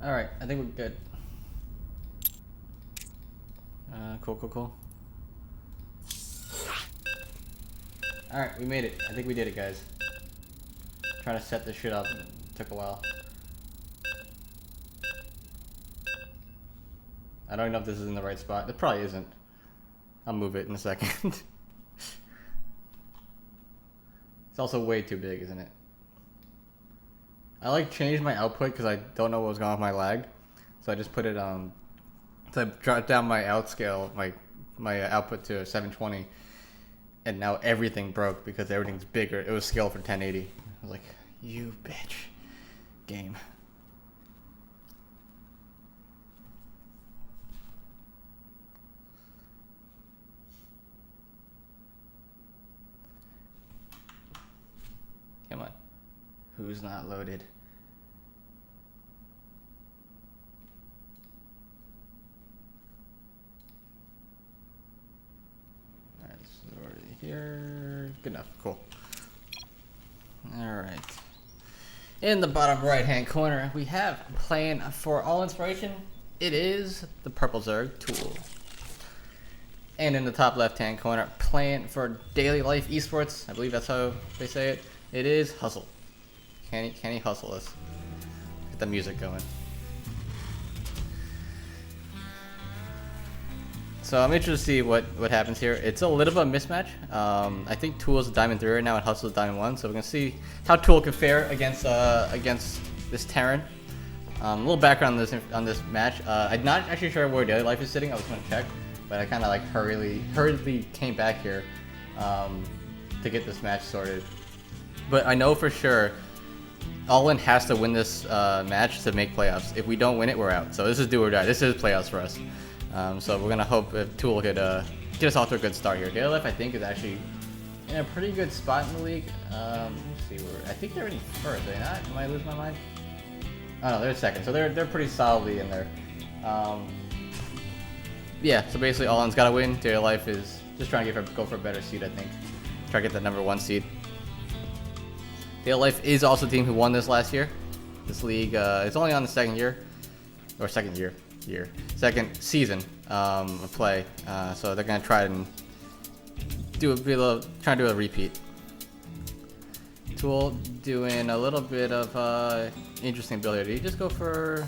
Alright, I think we're good. Cool. Alright, we made it. I think we did it, guys. Trying to set this shit up. It took a while. I don't know if this is in the right spot. It probably isn't. I'll move it in a second. It's also way too big, isn't it? I like changed my output because I don't know what was going on with my lag. So I just put it on. So I dropped down my outscale, my output to 720. And now everything broke because everything's bigger. It was scaled for 1080. I was like, you bitch. Game. Come on. Who's not loaded? Alright, this is already here. Good enough. Cool. Alright. In the bottom right hand corner, we have playing for all inspiration. It is the Purple Zerg Tool. And in the top left hand corner, playing for daily life esports, I believe that's how they say it. It is Hustle. Can he hustle us? Get the music going. So I'm interested to see what happens here. It's a little bit of a mismatch. I think Tool is Diamond 3 right now and Hustle is Diamond 1. So we're going to see how Tool can fare against this Terran. A little background on this match. I'm not actually sure where Daily Life is sitting. I was going to check. But I kind of like hurriedly came back here to get this match sorted. But I know for sure All In has to win this match to make playoffs. If we don't win it, we're out. So this is do or die. This is playoffs for us. So we're gonna hope if Tool could get us off to a good start here. Daily Life, I think, is actually in a pretty good spot in the league. Let's see, I think they're already first. Are they not? Am I losing my mind? Oh no, they're second. So they're pretty solidly in there. Yeah, so basically All In's got to win. Daily Life is just trying to go for a better seed, I think. Try to get that number 1 seed. Daily Life is also the team who won this last year. This league, it's only on the second season of play. So they're gonna try and do a repeat. Tool doing a little bit of interesting build here. Did he just go for?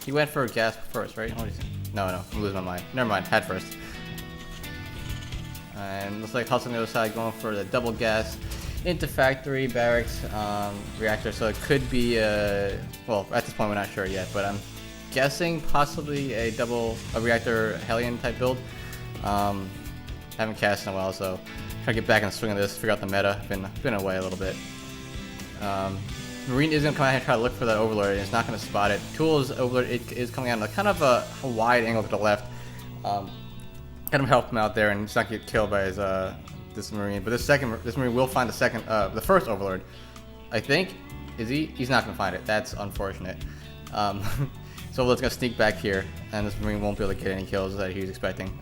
He went for gas first, right? What is it? No, I'm losing my mind. Never mind, head first. And looks like Hustle on the other side going for the double gas into factory, barracks, reactor. So it could be, well, at this point we're not sure yet, but I'm guessing possibly a reactor Hellion type build. Haven't cast in a while, so try to get back in the swing of this, figure out the meta. Been away a little bit. Marine is going to come out here and try to look for that Overlord, and it's not going to spot it. Tool's Overlord is coming out on kind of a wide angle to the left. Kind of help him out there and just not get killed by his this Marine. But this Marine will find the first Overlord. I think. Is he? He's not going to find it. That's unfortunate. So Overlord's going to sneak back here, and this Marine won't be able to get any kills that he was expecting.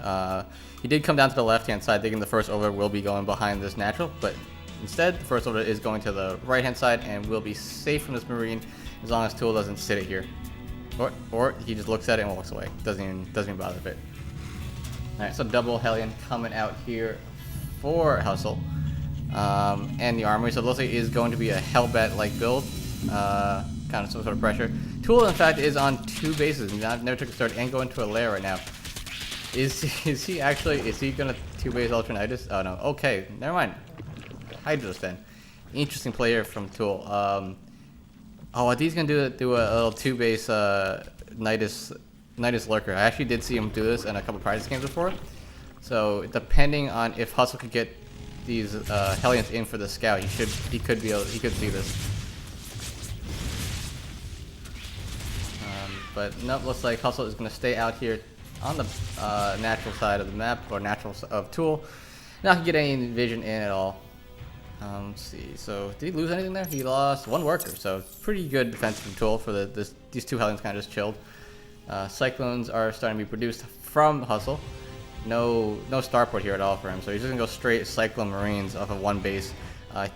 He did come down to the left-hand side, thinking the first Overlord will be going behind this natural, but instead, the first Overlord is going to the right-hand side and will be safe from this Marine as long as Tool doesn't sit it here. Or he just looks at it and walks away. Doesn't even bother with it. Alright, so double Hellion coming out here for Hustle. And the armory. So it looks like it is going to be a Hellbat-like build. Kind of some sort of pressure. Tool, in fact, is on 2 bases. Never took a start and going to a lair right now. Is he gonna 2-base TheNydus? Oh no. Okay, never mind. Hydros then. Interesting player from Tool. Oh, I think he's gonna do a little 2-base Nydus Lurker. I actually did see him do this in a couple practice games before. So depending on if Hustle could get these Hellions in for the scout, he could see this. But nope, looks like Hustle is gonna stay out here on the natural side of the map, or natural of Tool. Not gonna get any vision in at all. Let's see. So did he lose anything there? He lost 1 worker. So pretty good defensive Tool for these 2 Hellions kind of just chilled. Cyclones are starting to be produced from Hustle. No starport here at all for him. So he's just gonna go straight Cyclone Marines off of 1 base. I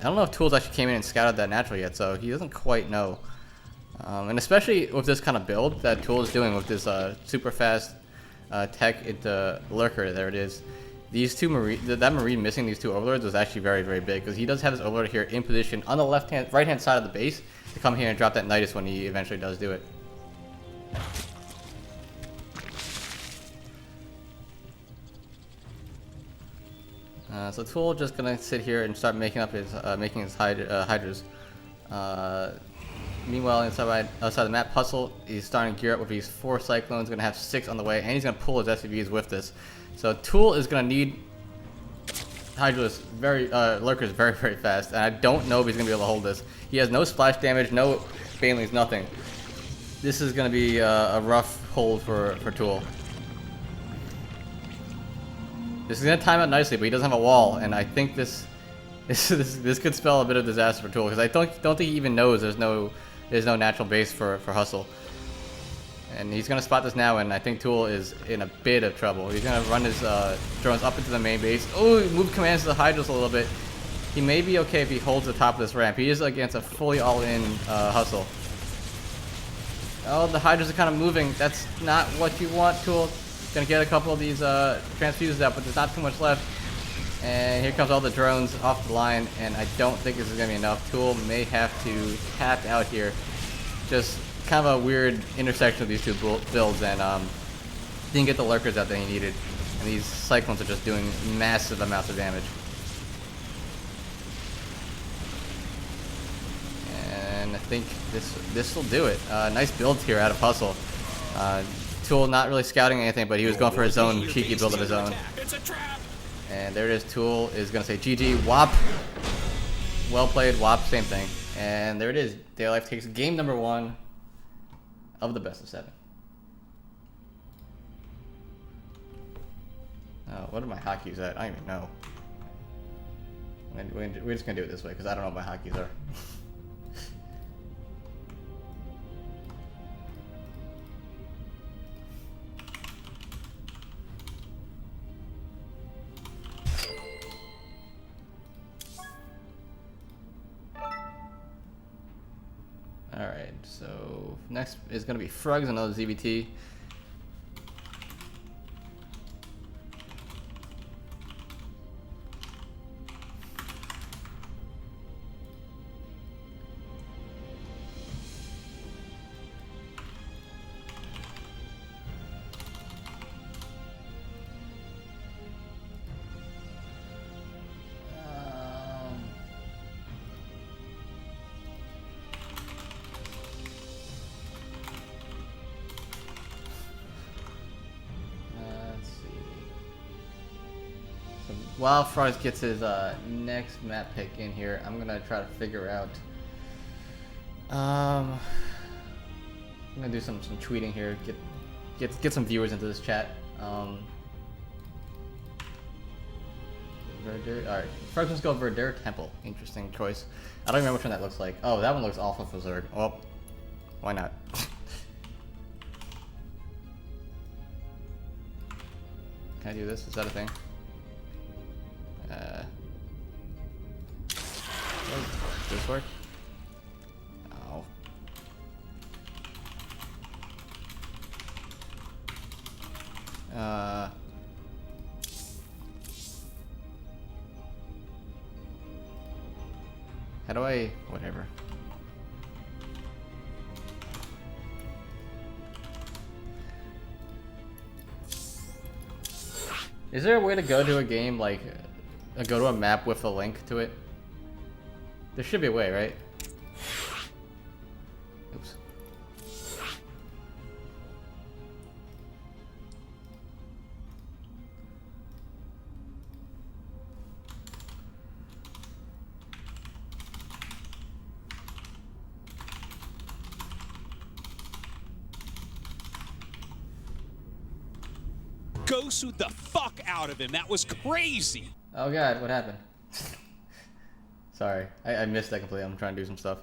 don't know if Tools actually came in and scouted that natural yet, so he doesn't quite know. And especially with this kind of build that Tool is doing with this super fast tech into Lurker, there it is. These two Marine, that Marine missing these two Overlords was actually very, very big, because he does have this Overlord here in position on the right-hand side of the base to come here and drop that Nydus when he eventually does do it. So Tool just gonna sit here and start making up his Hydras. Meanwhile, outside the map, Hustle is starting to gear up with these 4 Cyclones. Gonna have 6 on the way, and he's gonna pull his SCVs with this. So Tool is gonna need Hydras Lurkers very, very fast, and I don't know if he's gonna be able to hold this. He has no splash damage, no Banelings, nothing. This is gonna be a rough hold for Tool. This is gonna time out nicely, but he doesn't have a wall, and I think this could spell a bit of disaster for Tool, because I don't think he even knows there's no natural base for Hustle. And he's gonna spot this now, and I think Tool is in a bit of trouble. He's gonna run his drones up into the main base. Oh, move commands to the Hydras a little bit. He may be okay if he holds the top of this ramp. He is against a fully all-in Hustle. Oh, the Hydras are kind of moving. That's not what you want, Tool. Gonna get a couple of these transfuses out, but there's not too much left. And here comes all the drones off the line, and I don't think this is gonna be enough. Tool may have to tap out here. Just kind of a weird intersection of these two builds, and didn't get the Lurkers out that he needed. And these Cyclones are just doing massive amounts of damage. And I think this will do it. Nice build here out of Hustle. Tool not really scouting anything, but he was going for his own cheeky build of his own. And there it is. Tool is going to say GG, WAP. Well played, WAP, same thing. And there it is. Daily Life takes game number 1 of the best of 7. Oh, what are my hotkeys at? I don't even know. We're just going to do it this way, because I don't know what my hotkeys are. Alright, so next is going to be Frugs, another ZBT. While Frost gets his next map pick in here, I'm gonna try to figure out. I'm gonna do some tweeting here. Get some viewers into this chat. Verdure. All right, first let's go Verdure Temple. Interesting choice. I don't remember which one that looks like. Oh, that one looks awful for Zerg. Well, why not? Can I do this? Is that a thing? Does this work? Oh. How do I... whatever. Is there a way to go to a game like... go to a map with a link to it? There should be a way, right? Oops. Gosu the fuck out of him. That was crazy. Oh god, what happened? Sorry, I missed that completely. I'm trying to do some stuff.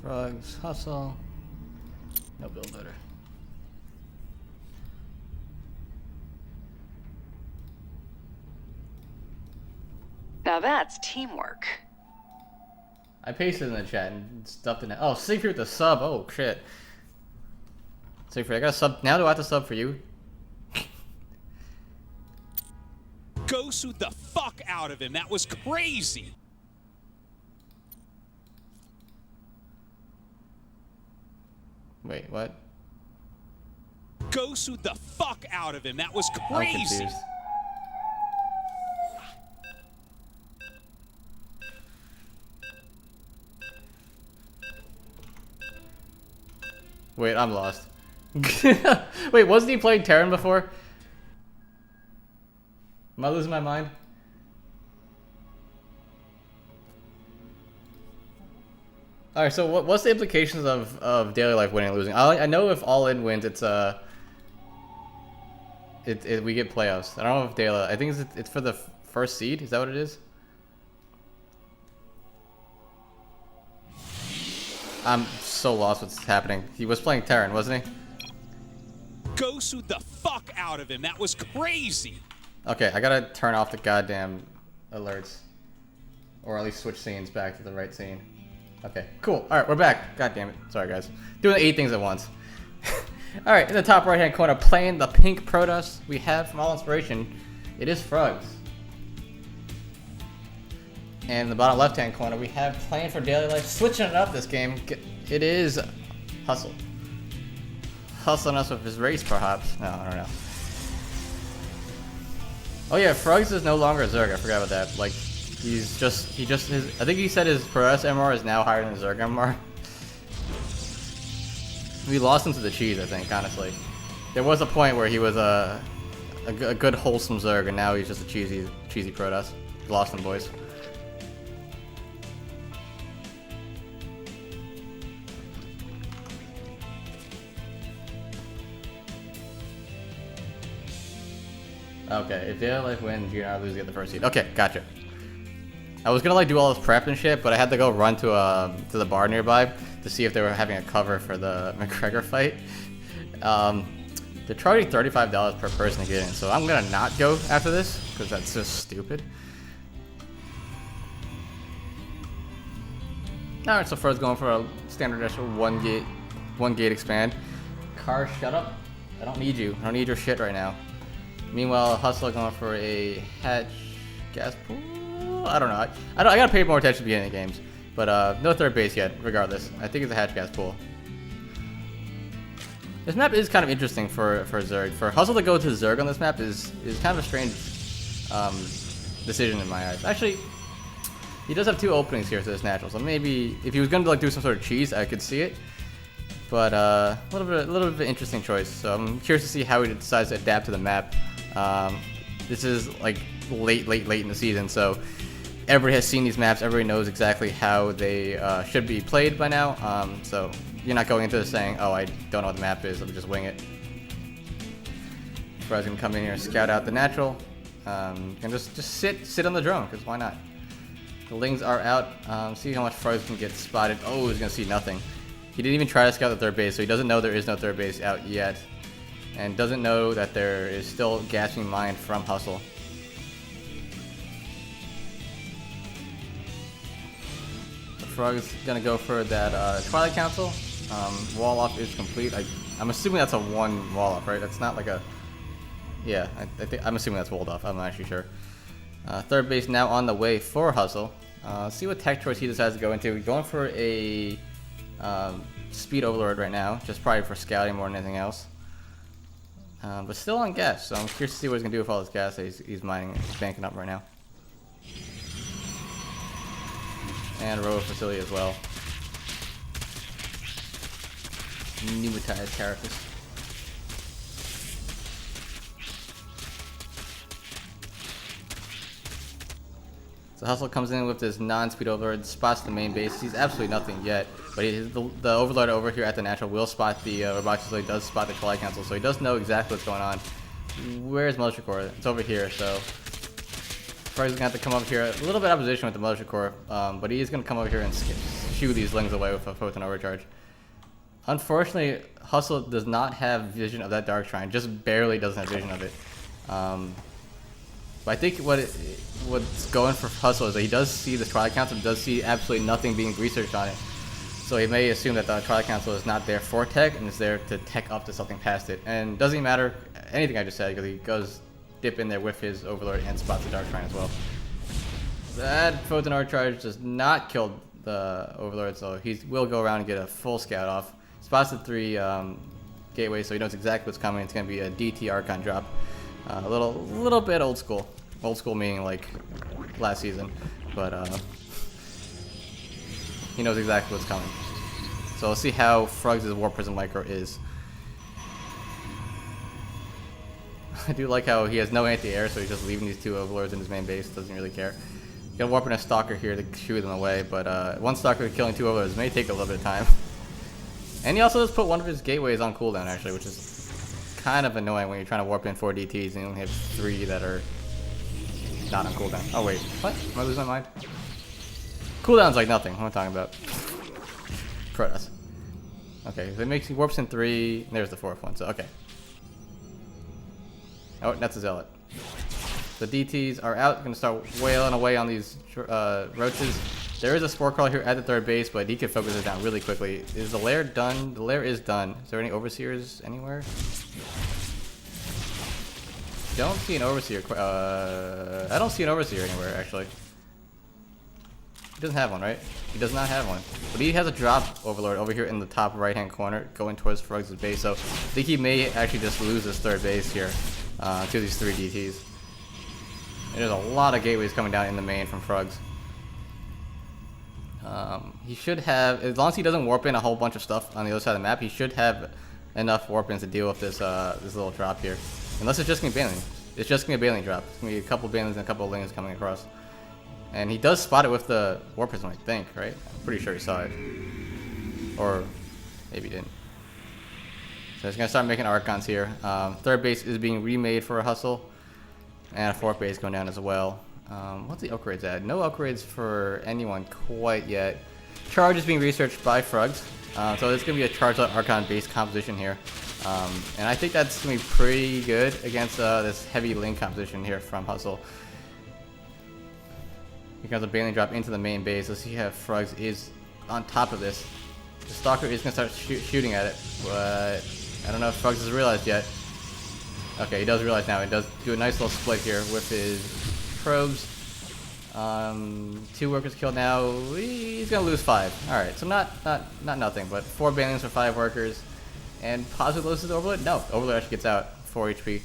Frogs, hustle. No build loader. Now that's teamwork. I pasted in the chat and stuffed it. Oh, Siegfried with the sub. Oh shit. Siegfried, I got a sub. Now do I have to sub for you? Gosued the fuck out of him. That was crazy. Wait, what? Gosued the fuck out of him. That was I'm crazy. confused. Wait, I'm lost. Wait, wasn't he playing Terran before? Am I losing my mind? Alright, so what's the implications of daily life winning and losing? I know if all in wins, it's we get playoffs. I don't know if daily. I think it's for the first seed. Is that what it is? I'm so lost what's happening. He was playing Terran, wasn't he? Gosued the fuck out of him. That was crazy. Okay, I gotta turn off the goddamn alerts. Or at least switch scenes back to the right scene. Okay, cool. Alright, we're back. God damn it. Sorry, guys. Doing 8 things at once. Alright, in the top right hand corner, playing the pink Protoss we have from All Inspiration, it is Frogs. And in the bottom left hand corner, we have playing for daily life, switching it up this game. It is Hustle. Hustling us with his race, perhaps. No, I don't know. Oh yeah, Frogs is no longer a Zerg. I forgot about that. Like, I think he said his Protoss MR is now higher than the Zerg MR. We lost him to the cheese, I think, honestly. There was a point where he was a good wholesome Zerg, and now he's just a cheesy Protoss. We lost him, boys. Okay, if daily life wins, you're not losing at the first seed. Okay, gotcha. I was gonna like do all this prep and shit, but I had to go run to the bar nearby to see if they were having a cover for the McGregor fight. They're charging $35 per person to get in, so I'm gonna not go after this because that's just stupid. All right, so first going for a standard initial one gate expand. Car, shut up! I don't need you. I don't need your shit right now. Meanwhile, Hustler going for a hatch gas pool. I don't know. I gotta pay more attention to the beginning of games, but no third base yet. Regardless, I think it's a hatch gas pool. This map is kind of interesting for Zerg. For Hustle to go to Zerg on this map is kind of a strange decision in my eyes. Actually, he does have 2 openings here to this natural, so maybe if he was gonna like do some sort of cheese, I could see it. But a little bit of an interesting choice. So I'm curious to see how he decides to adapt to the map. This is like late in the season, so everybody has seen these maps. Everybody knows exactly how they should be played by now. So you're not going into this saying, "Oh, I don't know what the map is. Let me just wing it." Fro's gonna come in here and scout out the natural, and just sit on the drone, because why not? The Lings are out. See how much Fro's can get spotted. Oh, he's gonna see nothing. He didn't even try to scout the third base, so he doesn't know there is no third base out yet. And doesn't know that there is still gasping mine from Hustle. The Frog's gonna go for that Twilight Council. Wall off is complete. I'm assuming that's a 1 wall off, right? That's not like a... Yeah, I'm assuming that's walled off. I'm not actually sure. Third base now on the way for Hustle. See what tech choice he decides to go into. Going for a... speed overlord right now, just probably for scouting more than anything else. But still on gas, so I'm curious to see what he's gonna do with all this gas that he's mining, he's banking up right now. And robo facility as well. Pneumatized carapace. So Hustle comes in with this non-speed overlord, spots the main base. He's absolutely nothing yet, but the overlord over here at the natural will spot the robotics, so he does spot the Twilight Council, so he does know exactly what's going on. Where's Militia Corps? It's over here, so Fro's gonna have to come over here. A little bit of opposition with the Militia Corps, but he is gonna come over here and shoo these Lings away with a Photon Overcharge. Unfortunately, Hustle does not have vision of that Dark Shrine, just barely doesn't have vision of it. But I think what's going for Hustle is that he does see the Twilight Council, does see absolutely nothing being researched on it. So he may assume that the Twilight Council is not there for tech and is there to tech up to something past it. And doesn't even matter anything I just said, because he goes dip in there with his Overlord and spots the Dark Shrine as well. That Photon Overcharge does not kill the Overlord, so he will go around and get a full scout off. Spots the 3 gateways, so he knows exactly what's coming. It's going to be a DT Archon drop. A little bit old school. Old school meaning like last season, but he knows exactly what's coming. So let's see how Fruggs' Warp Prism Micro is. I do like how he has no anti-air, so he's just leaving these 2 Overlords in his main base. Doesn't really care. Gonna warp in a Stalker here to shoo them away, but one Stalker killing 2 Overlords may take a little bit of time. And he also does put one of his gateways on cooldown actually, which is kind of annoying when you're trying to warp in 4 DTs and you only have 3 that are not on cooldown. Oh wait, what? Am I losing my mind? Cooldown's like nothing. What am I talking about? Protoss. Okay, so it makes he warps in 3. There's the 4th one. So okay. Oh, that's a Zealot. The DTs are out. Gonna start wailing away on these roaches. There is a Spore Crawler here at the 3rd base, but he can focus it down really quickly. Is the lair done? The lair is done. Is there any Overseers anywhere? Don't see an Overseer. I don't see an Overseer anywhere, actually. He doesn't have one, right? He does not have one. But he has a drop Overlord over here in the top right-hand corner, going towards Fruggs' base. So I think he may actually just lose his 3rd base here to these 3 DTs. And there's a lot of gateways coming down in the main from Fruggs. He should have, as long as he doesn't warp in a whole bunch of stuff on the other side of the map, he should have enough warp ins to deal with this this little drop here. Unless it's just gonna be Baneling. It's just gonna be a Baneling drop. It's gonna be a couple Banelings and a couple of Lings coming across. And he does spot it with the Warp Prism, I think, right? I'm pretty sure he saw it. Or maybe he didn't. So he's gonna start making Archons here. 3rd base is being remade for a Hustle. And a 4th base going down as well. What's the upgrades at? No upgrades for anyone quite yet. Charge is being researched by Fruggs. So it's going to be a Charged Archon based composition here. And I think that's going to be pretty good against this heavy Ling composition here from Hustle. Here comes a Baneling drop into the main base. Let's see how Fruggs is on top of this. The Stalker is going to start shooting at it, but I don't know if Fruggs has realized yet. Okay, he does realize now. He does do a nice little split here with his probes. 2 workers killed now. He's gonna lose 5. All right, so not nothing, but 4 Banelings for 5 workers, and possibly loses the Overlord. No, Overlord actually gets out 4 HP.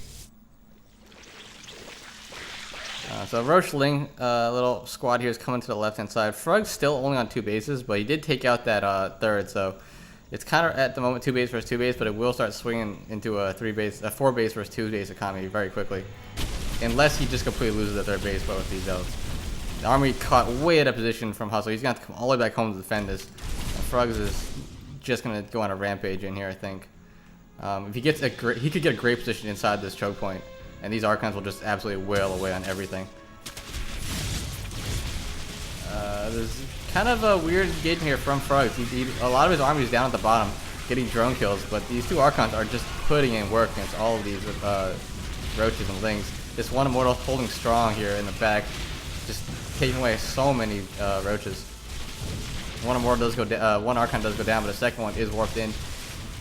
So Roach Ling, little squad here is coming to the left-hand side. Frug's still only on 2 bases, but he did take out that 3rd, so it's kind of at the moment 2 base versus 2 base, but it will start swinging into a 4 base versus 2 base economy very quickly, unless he just completely loses the 3rd base with these Zealots. The army caught way out of position from Hustle. He's gonna have to come all the way back home to defend this. And Fruggs is just gonna go on a rampage in here, I think. If he gets he could get a great position inside this choke point, and these Archons will just absolutely wail away on everything. There's kind of a weird engagement here from Fruggs. A lot of his army is down at the bottom, getting drone kills, but these 2 Archons are just putting in work against all of these Roaches and Lings. This one Immortal holding strong here in the back, just taking away so many Roaches. One Immortal does go down, one Archon does go down, but the second one is warped in.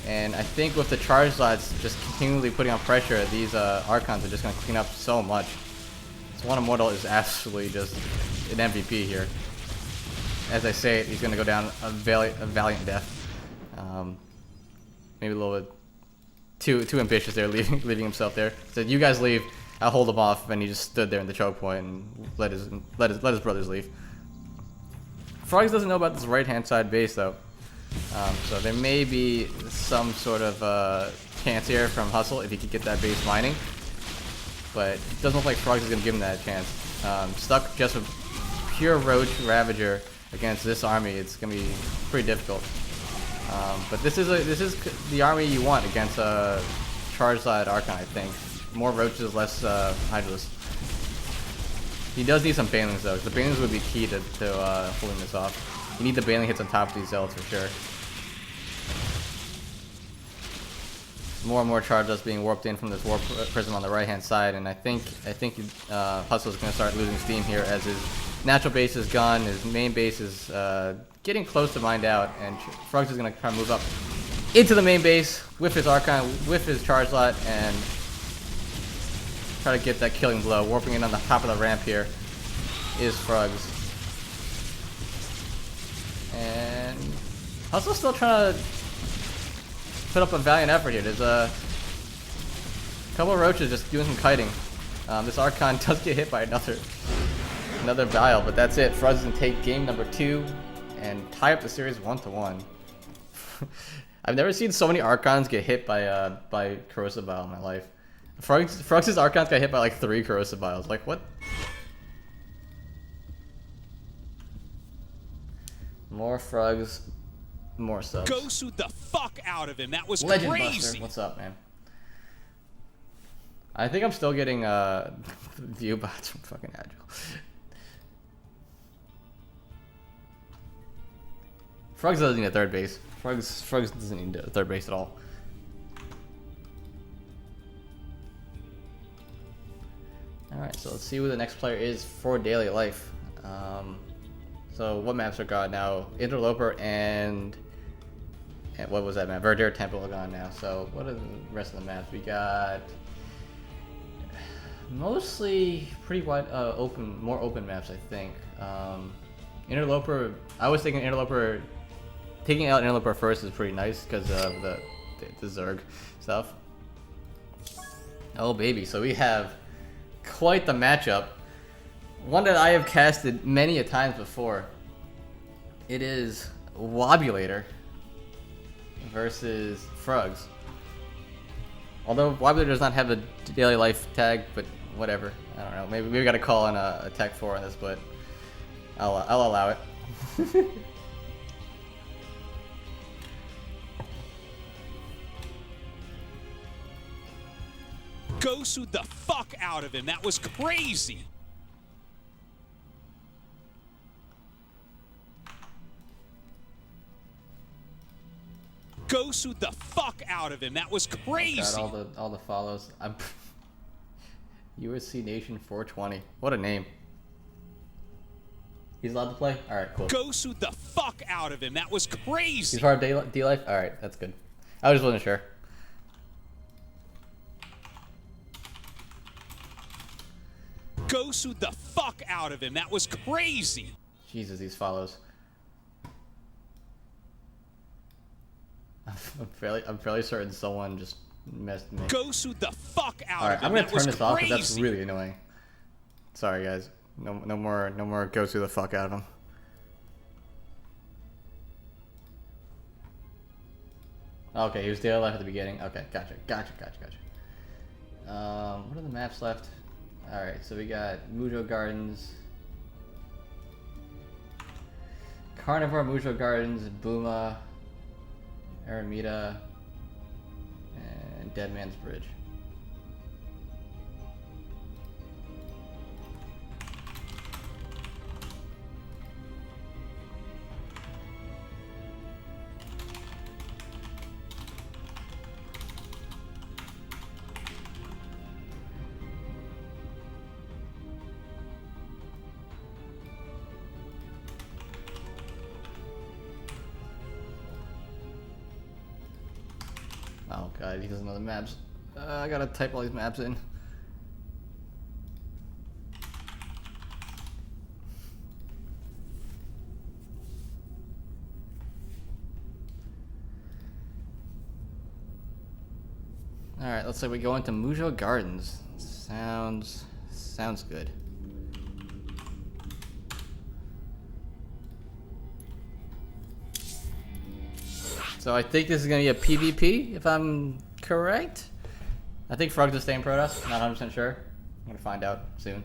And I think with the charge slots just continually putting on pressure, these Archons are just going to clean up so much. So one Immortal is absolutely just an MVP here. As I say it, he's going to go down a valiant death. Maybe a little bit too ambitious there, leaving himself there. So you guys leave, I'll hold him off, and he just stood there in the choke point and let his brothers leave. Froggs doesn't know about this right-hand side base though, so there may be some sort of chance here from Hustle if he could get that base mining, but it doesn't look like Froggs is going to give him that chance. Stuck just with pure Roach Ravager against this army, it's going to be pretty difficult. But this is the army you want against a charge side Archon, I think. More Roaches, less Hydralis. He does need some Banelings though, because the Banelings would be key to holding this off. You need the bailing hits on top of these zealots for sure. More and more charges being warped in from this warp prism on the right hand side, and I think Hustle's gonna start losing steam here as his natural base is gone, his main base is getting close to mined out, and Frogs is gonna try to move up into the main base with his Archon, with his charge lot, and try to get that killing blow. Warping in on the top of the ramp here is Frogs. And Hustle's still trying to put up a valiant effort here. There's a couple of roaches just doing some kiting. This Archon does get hit by another dial, but that's it. Frogs can take game number 2 and tie up the series 1-1. I've never seen so many Archons get hit by corrosive bile in my life. Frogs' Archons got hit by like 3 corrosive biles. Like what? More Frogs. More subs. Go suit the fuck out of him. That was Legend crazy. Buster, what's up, man? I think I'm still getting view bots from fucking Agile. Frogs doesn't need a third base. Frogs doesn't need a third base at all. Alright, so let's see who the next player is for daily life. So what maps are gone now? Interloper and what was that map? Verdure Temple are gone now. So what are the rest of the maps? We got mostly pretty wide, more open maps, I think. Interloper, I was thinking Interloper, taking out Interloper first is pretty nice because of the Zerg stuff. Oh baby, so we have quite the matchup. One that I have casted many a times before. It is Wobulator versus Frogs. Although Wobulator does not have a daily life tag, but whatever. I don't know. Maybe we got to call in a tech 4 on this, but I'll allow it. Go suit the fuck out of him. That was crazy. Go suit the fuck out of him. That was crazy. Got all the follows. I'm USC Nation 420. What a name. He's allowed to play? Alright, cool. Go suit the fuck out of him. That was crazy. He's part of D-Life? Alright, that's good. I just wasn't sure. Go suit the fuck out of him. That was crazy. Jesus, these follows. I'm fairly certain someone just messed me. Go suit the fuck out Alright, of him. I'm gonna that turn this off because crazy. that's really annoying. Sorry guys. No more go to the fuck out of him. Okay, he was daily life at the beginning. Okay, gotcha. What are the maps left? Alright, so we got Mujo Gardens, Carnivore, Mujo Gardens, Booma, Aramita, and Dead Man's Bridge. Oh god, he doesn't know the maps. I gotta type all these maps in. Alright, let's say we go into Mujo Gardens. Sounds good. So I think this is going to be a PvP, if I'm correct. I think Frogs is staying Protoss, not 100% sure. I'm going to find out soon.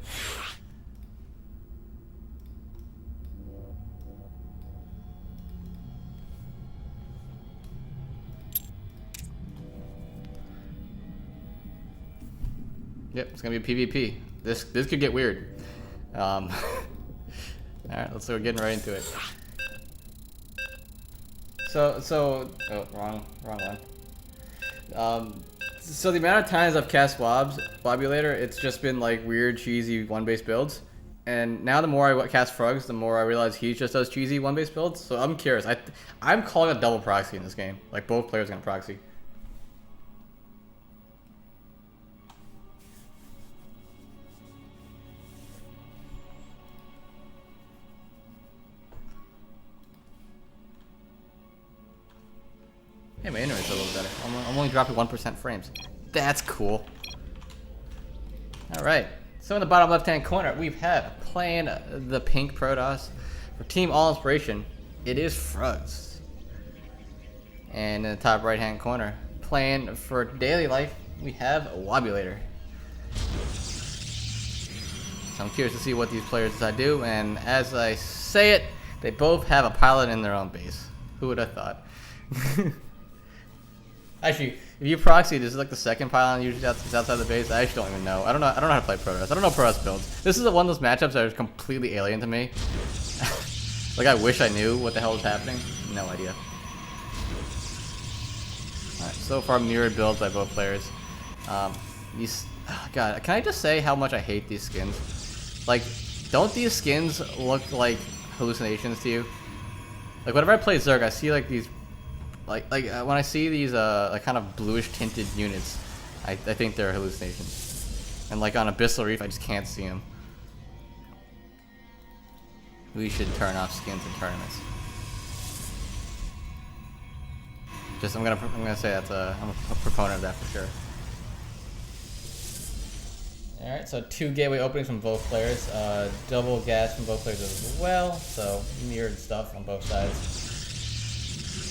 Yep, it's going to be a PvP. This could get weird. Alright, let's start getting right into it. Oh, wrong one. So the amount of times I've cast Wobulator, it's just been like weird, cheesy one-base builds. And now the more I cast Frogs, the more I realize he just does cheesy one-base builds. So I'm curious. I'm calling a double proxy in this game. Like both players are gonna proxy. Hey, my internet's a little better. I'm only dropping 1% frames. That's cool. Alright. So in the bottom left-hand corner, we have playing the pink Protoss. For Team All Inspiration, it is Frogs. And in the top right-hand corner, playing for Daily Life, we have Wobulator. So I'm curious to see what these players decide to do, and as I say it, they both have a pilot in their own base. Who would have thought? Actually, if you proxy, this is like the second pylon usually outside the base. I actually don't even know. I don't know how to play Protoss. I don't know Protoss builds. This is one of those matchups that are completely alien to me. Like I wish I knew what the hell is happening. No idea. Alright, so far mirrored builds by both players. God, can I just say how much I hate these skins? Like, don't these skins look like hallucinations to you? Like whenever I play Zerg, I see like these. Like when I see these like kind of bluish tinted units, I think they're hallucinations. And like on Abyssal Reef, I just can't see them. We should turn off skins in tournaments. I'm gonna say I'm a proponent of that for sure. All right, so 2 gateway openings from both players, double gas from both players as well. So mirrored stuff on both sides.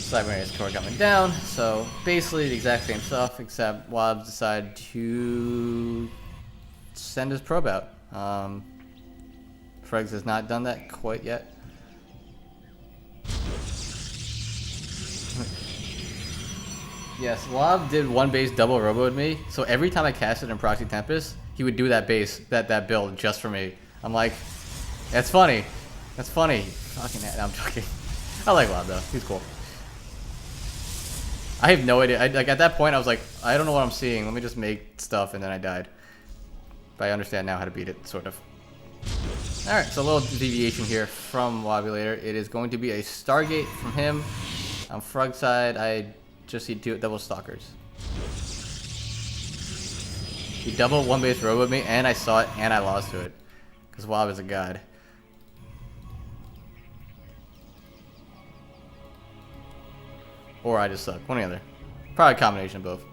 Cybernetic core coming down, so basically the exact same stuff, except Wobbs decided to send his probe out. Freggs has not done that quite yet. Yes, Wob did one base double robo with me, so every time I casted in Proxy Tempest, he would do that base, that build just for me. I'm like, that's funny. That's funny. Fucking hell, I'm joking. I like Wob though, he's cool. I have no idea. Like at that point, I was like, I don't know what I'm seeing. Let me just make stuff, and then I died. But I understand now how to beat it, sort of. All right, so a little deviation here from Wobulator. It is going to be a Stargate from him. On Frog side, I just see 2 double stalkers. He double one base roboed me, and I saw it, and I lost to it, because Wob is a god. Or I just suck. One or the other. Probably a combination of both.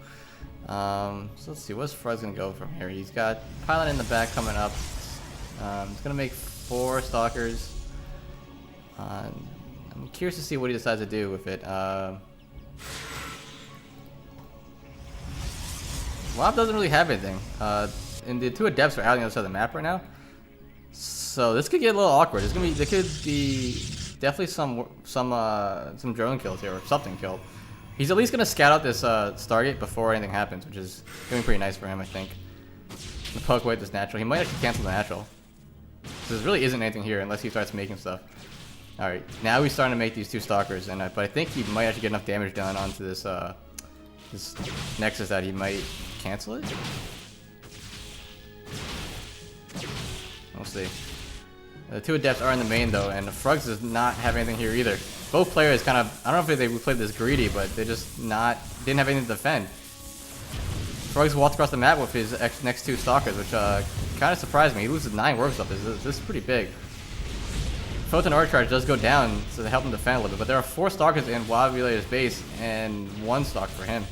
So let's see. What's Fred's going to go from here? He's got Pilot in the back coming up. He's going to make 4 Stalkers. I'm curious to see what he decides to do with it. Wob doesn't really have anything. And the 2 Adepts are out on the other side of the map right now. So this could get a little awkward. There could be definitely some drone kills here, or something killed. He's at least gonna scout out this Stargate before anything happens, which is gonna be pretty nice for him, I think. The poke away this natural. He might actually cancel the natural. So there really isn't anything here unless he starts making stuff. All right, now he's starting to make these 2 Stalkers, and but I think he might actually get enough damage done onto this this Nexus that he might cancel it. We'll see. The 2 Adepts are in the main though, and the Frogs does not have anything here either. Both players kind of, I don't know if they played this greedy, but they just didn't have anything to defend. Frogs walked across the map with his next 2 Stalkers, which kind of surprised me. He loses 9 works up. This is pretty big. Photon Aura Charge does go down, so they help him defend a little bit, but there are 4 Stalkers in Wobulator's base, and 1 Stalk for him.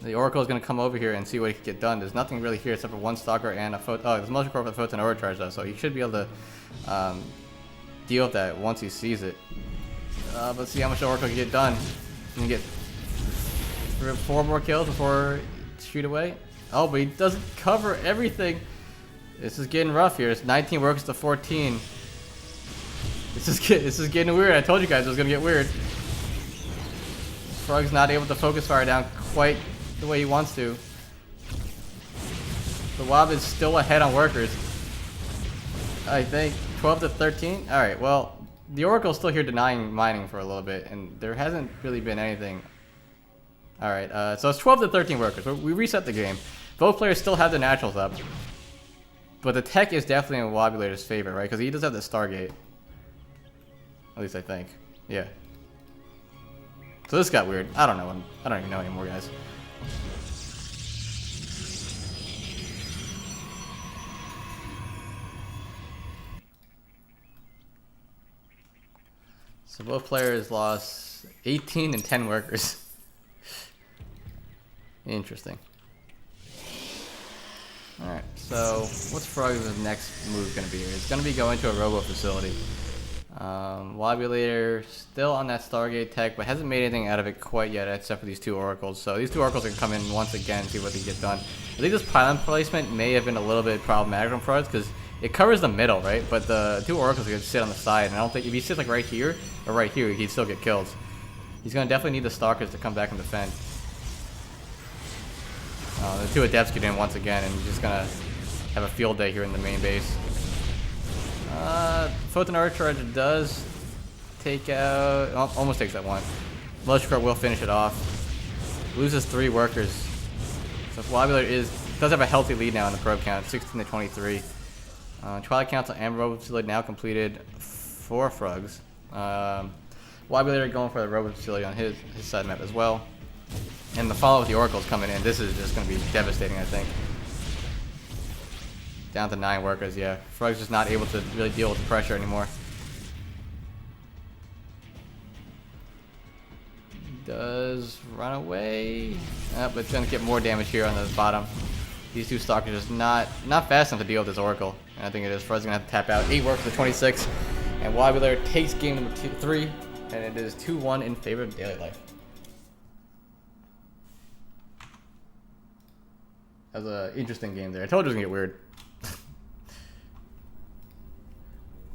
The Oracle is going to come over here and see what he can get done. There's nothing really here except for 1 Stalker and a Photon. Oh, there's Motion Core for the Photon Aura Charge though, so he should be able to deal with that once he sees it. Let's see how much Oracle can get done. Can he get 4 more kills before shoot away? Oh, but he doesn't cover everything. This is getting rough here. It's 19 works to 14. This is getting weird. I told you guys it was going to get weird. Frog's not able to focus fire down quite the way he wants to. The Wob is still ahead on workers. I think 12 to 13. All right, well, the Oracle's still here denying mining for a little bit, and there hasn't really been anything. All right, so it's 12 to 13 workers. We reset the game. Both players still have the naturals up, but the tech is definitely in Wobulator's favor, right? Because he does have the Stargate. At least I think. Yeah. So this got weird. I don't know. I don't even know anymore, guys. So both players lost 18 and 10 workers. Interesting. Alright, so what's Frog's next move going to be here? It's going to be going to a robo facility. Wobulator still on that Stargate tech, but hasn't made anything out of it quite yet except for these two Oracles. So these two Oracles are going to come in once again and see what they get done. I think this pylon placement may have been a little bit problematic from Frogs because it covers the middle, right? But the two Oracles are going to sit on the side, and I don't think if he sits like right here or right here, he'd still get killed. He's going to definitely need the Stalkers to come back and defend. The two Adepts get in once again, and he's just going to have a field day here in the main base. Photon Archer does take out, almost takes that one. Electric will finish it off. Loses 3 workers. So Wobulator does have a healthy lead now in the probe count, 16 to 23. Twilight Council and Robo Facility now completed 4 Frogs. Wobulator going for the Robo Facility on his side map as well. And the follow with the Oracles coming in. This is just going to be devastating, I think. Down to 9 workers, yeah. Frog's just not able to really deal with the pressure anymore. Does run away. But it's going to get more damage here on the bottom. These two Stalkers are just not fast enough to deal with this Oracle. And I think it is. Frog's going to have to tap out. 8 workers to 26. And Wobulator takes game number 3. And it is 2-1 in favor of Daily Life. That was an interesting game there. I told you it was going to get weird.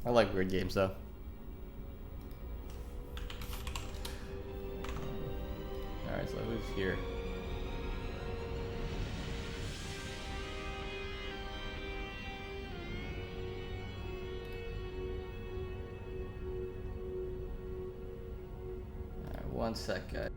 I like weird games, though. Alright, so who's here? Alright, one sec, guys.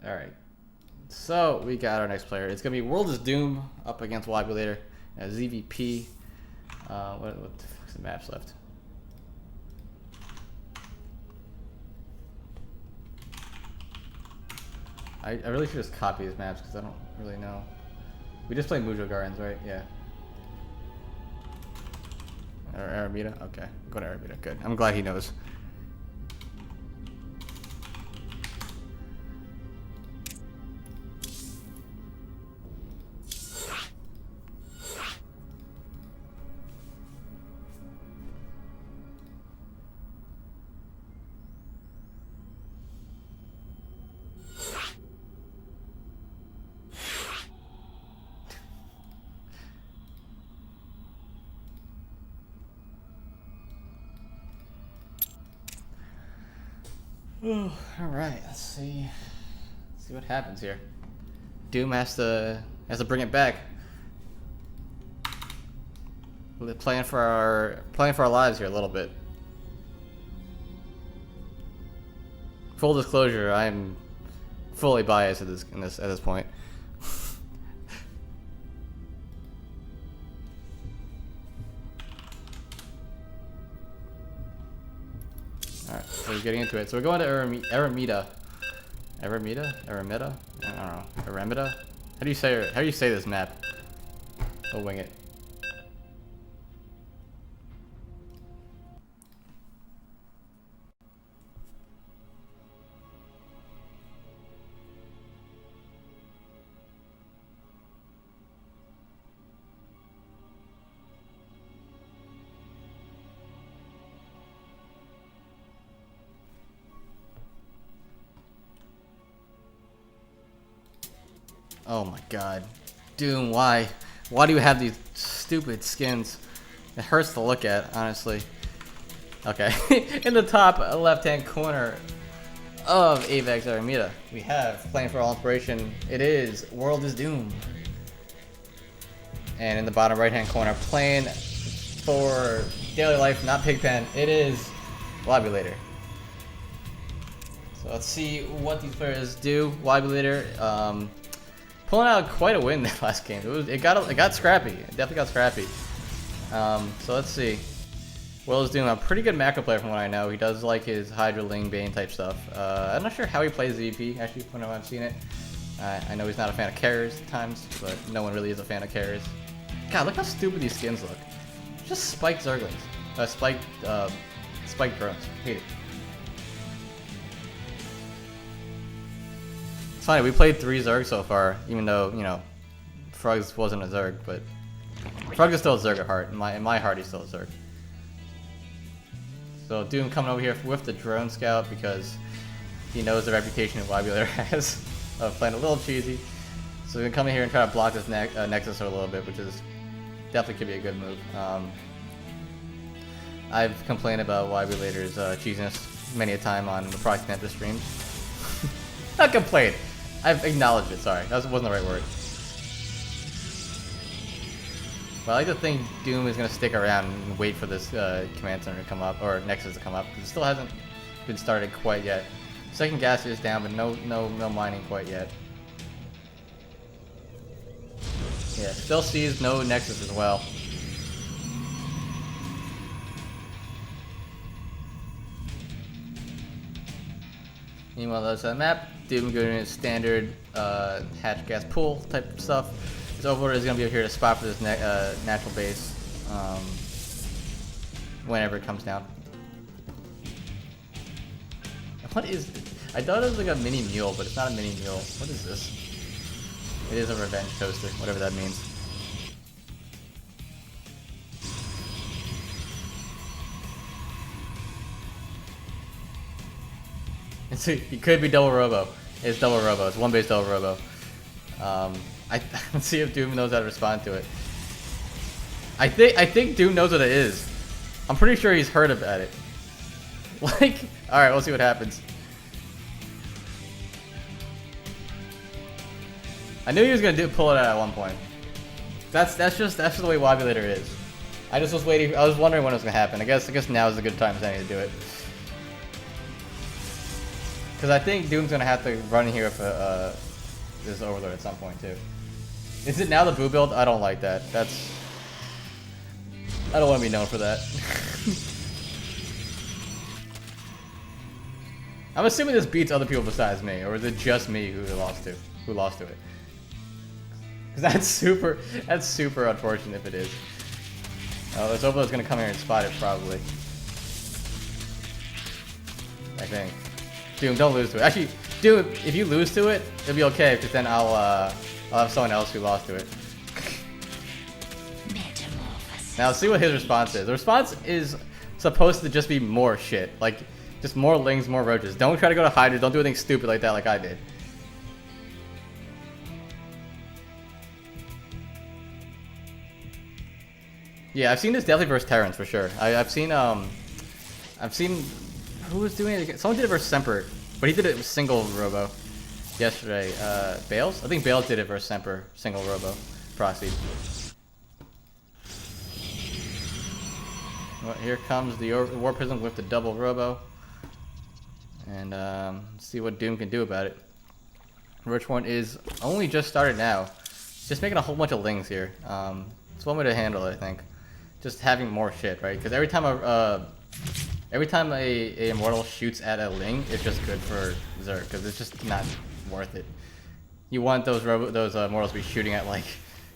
Alright. So, we got our next player. It's going to be World is Doom up against Wobulator as ZVP. What the fuck's the maps left? I really should just copy his maps because I don't really know. We just played Mujo Gardens, right? Yeah. Aramita? Okay. Go to Aramita. Good. I'm glad he knows. Alright, let's see. Let's see what happens here. Doom has to bring it back. Playing for our lives here a little bit. Full disclosure, I'm fully biased at this point. Alright, so we're getting into it. So we're going to Eremita. Eremita? Eremita? I don't know. Eremita? How do you say this map? We'll wing it. Oh my god. Doom, why? Why do you have these stupid skins? It hurts to look at, honestly. Okay. In the top left-hand corner of Avex Eremita, we have, playing for all inspiration, it is World is Doom. And in the bottom right-hand corner, playing for daily life, not Pigpen, it is Lobulator. So let's see what these players do. Lobulator, pulling out quite a win that last game. It got scrappy. It definitely got scrappy. So let's see. Will is doing a pretty good macro player from what I know. He does like his Hydra, Ling, Bane type stuff. I'm not sure how he plays VP, actually, from when I've seen it. I know he's not a fan of carriers at times, but no one really is a fan of carriers. God, look how stupid these skins look. Just spiked Zerglings. Spiked drones. Hate it. It's funny, we played 3 Zerg so far, even though, you know, Frugs wasn't a Zerg, but Frug is still a Zerg at heart. In my heart, he's still a Zerg. So Doom coming over here with the Drone Scout because he knows the reputation that Lobulator has of playing a little cheesy. So we're gonna come in here and try to block this Nexus a little bit, which is definitely could be a good move. I've complained about Lobulator's cheesiness many a time on the Proxy Nether streams. Not complained. I've acknowledged it, sorry. That wasn't the right word. But I like to think Doom is going to stick around and wait for this command center to come up, or Nexus to come up, because it still hasn't been started quite yet. Second gas is down, but no mining quite yet. Yeah, still sees no Nexus as well. Meanwhile, that's that map. Doom going in standard hatch gas pool type stuff. His Overlord is going to be over here to spot for this natural base whenever it comes down. What is this? I thought it was like a mini mule, but it's not a mini mule. What is this? It is a revenge toaster, whatever that means. He could be double robo. It's double robo. It's one base double robo. Let's see if Doom knows how to respond to it. I think Doom knows what it is. I'm pretty sure he's heard about it. Like, all right, we'll see what happens. I knew he was gonna pull it out at one point. That's just the way Lobulator is. I just was waiting. I was wondering when it was gonna happen. I guess now is a good time as any to do it. Because I think Doom's gonna have to run here with this Overlord at some point too. Is it now the Boo build? I don't like that. I don't want to be known for that. I'm assuming this beats other people besides me, or is it just me who lost to it? Because that's super unfortunate if it is. Oh, this Overlord's gonna come here and spot it probably. I think. Doom, don't lose to it. Actually, Doom, if you lose to it, it'll be okay, because then I'll have someone else who lost to it. Now, let's see what his response is. The response is supposed to just be more shit. Like, just more Lings, more Roaches. Don't try to go to Hydra. Don't do anything stupid like that like I did. Yeah, I've seen this definitely versus Terrans for sure. I've seen Who was doing it again? Someone did it versus Semper, but he did it with single robo yesterday. Bales? I think Bales did it versus Semper, single robo proxy. Well, here comes the War Prism with the double robo. And let's see what Doom can do about it. Roach one is only just started now. Just making a whole bunch of lings here. It's one way to handle it, I think. Just having more shit, right? Because every time a immortal shoots at a ling, it's just good for Zerg, because it's just not worth it. You want those immortals to be shooting at, like,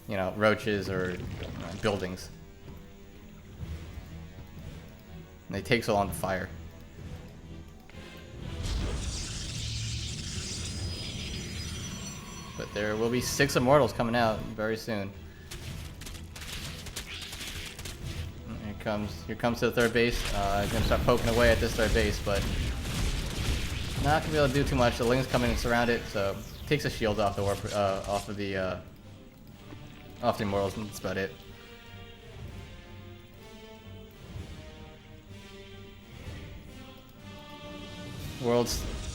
you know, roaches or buildings. And they take so long to fire. But there will be 6 immortals coming out very soon. Here comes to the third base. He's gonna start poking away at this third base, but not gonna be able to do too much. The lings come in and surround it, so takes the shield off the off the immortals, and that's about it.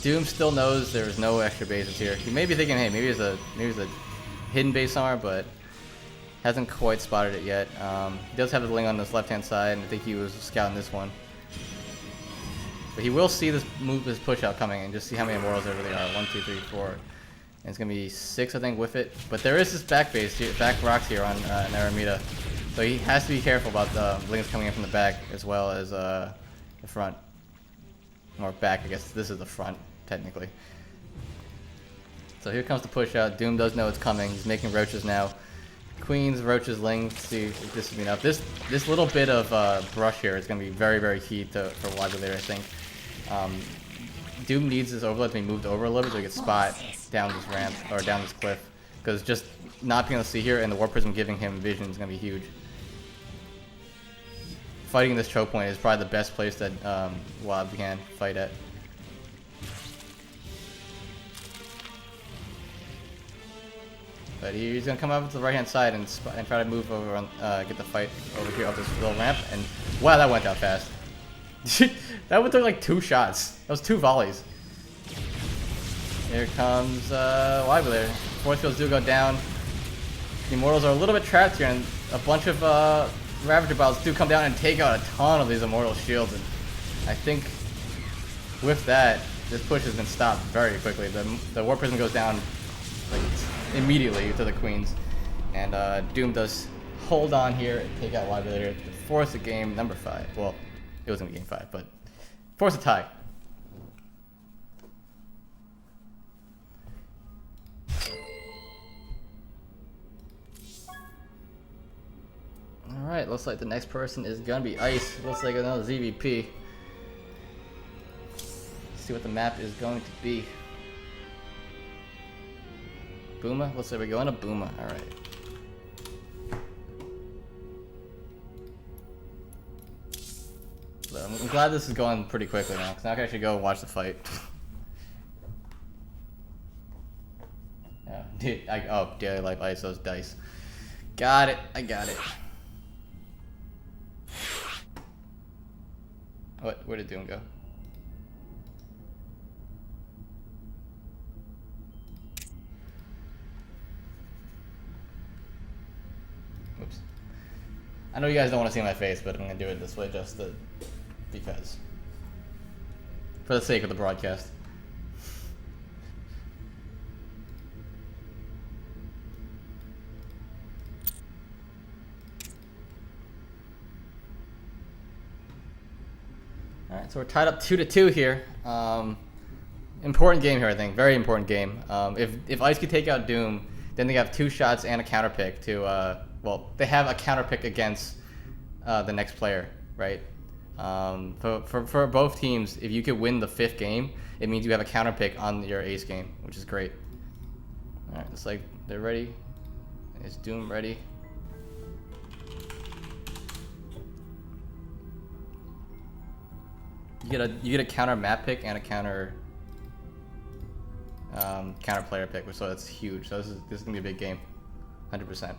Doom still knows there's no extra bases here. He may be thinking, hey, maybe there's a hidden base somewhere, but hasn't quite spotted it yet. He does have his ling on this left-hand side, and I think he was scouting this one. But he will see this push out coming and just see how many immortals there really are. 1, 2, 3, 4. And it's gonna be 6, I think, with it. But there is this back base, back rocks here on Aramida, so he has to be careful about the lings coming in from the back as well as the front. Or back, I guess this is the front, technically. So here comes the push out. Doom does know it's coming. He's making roaches now. Queens, roaches, lings. See if this is enough. This little bit of brush here is going to be very, very key for Wagyu later, I think. Doom needs this overload to be moved over a little bit so he can spot down this ramp or down this cliff. Because just not being able to see here and the War Prism giving him vision is going to be huge. Fighting this choke point is probably the best place that Wob can fight at. But he's gonna come up to the right hand side and try to move over and get the fight over here up this little ramp. And wow, that went out fast. That would take like 2 shots. That was 2 volleys. Here comes Wob there. Force fields do go down. The Immortals are a little bit trapped here, and a bunch of Ravager Bottles do come down and take out a ton of these Immortal shields, and I think with that, this push has been stopped very quickly. The War Prism goes down like immediately to the Queens, and Doom does hold on here and take out Wagyu later to force a game number 5. Well, it was in game 5, but force a tie. Alright, looks like the next person is gonna be Ice. Looks like another ZVP. Let's see what the map is going to be. Booma? Looks like we're going to Booma. Alright. So I'm glad this is going pretty quickly now, because now I can actually go and watch the fight. Yeah, Daily Life Ice, those dice. Got it, I got it. Where did Doom go? Oops. I know you guys don't want to see my face, but I'm going to do it this way just because. For the sake of the broadcast. Alright, so we're tied up 2-2 here. Important game here, I think. Very important game. If Ice could take out Doom, then they have 2 shots and a counter pick to, well, they have a counter pick against the next player, right? For both teams, if you could win the 5th game, it means you have a counter pick on your ace game, which is great. Alright, looks like they're ready. Is Doom ready? You get a counter map pick and a counter player pick, so that's huge. So this is gonna be a big game, 100%.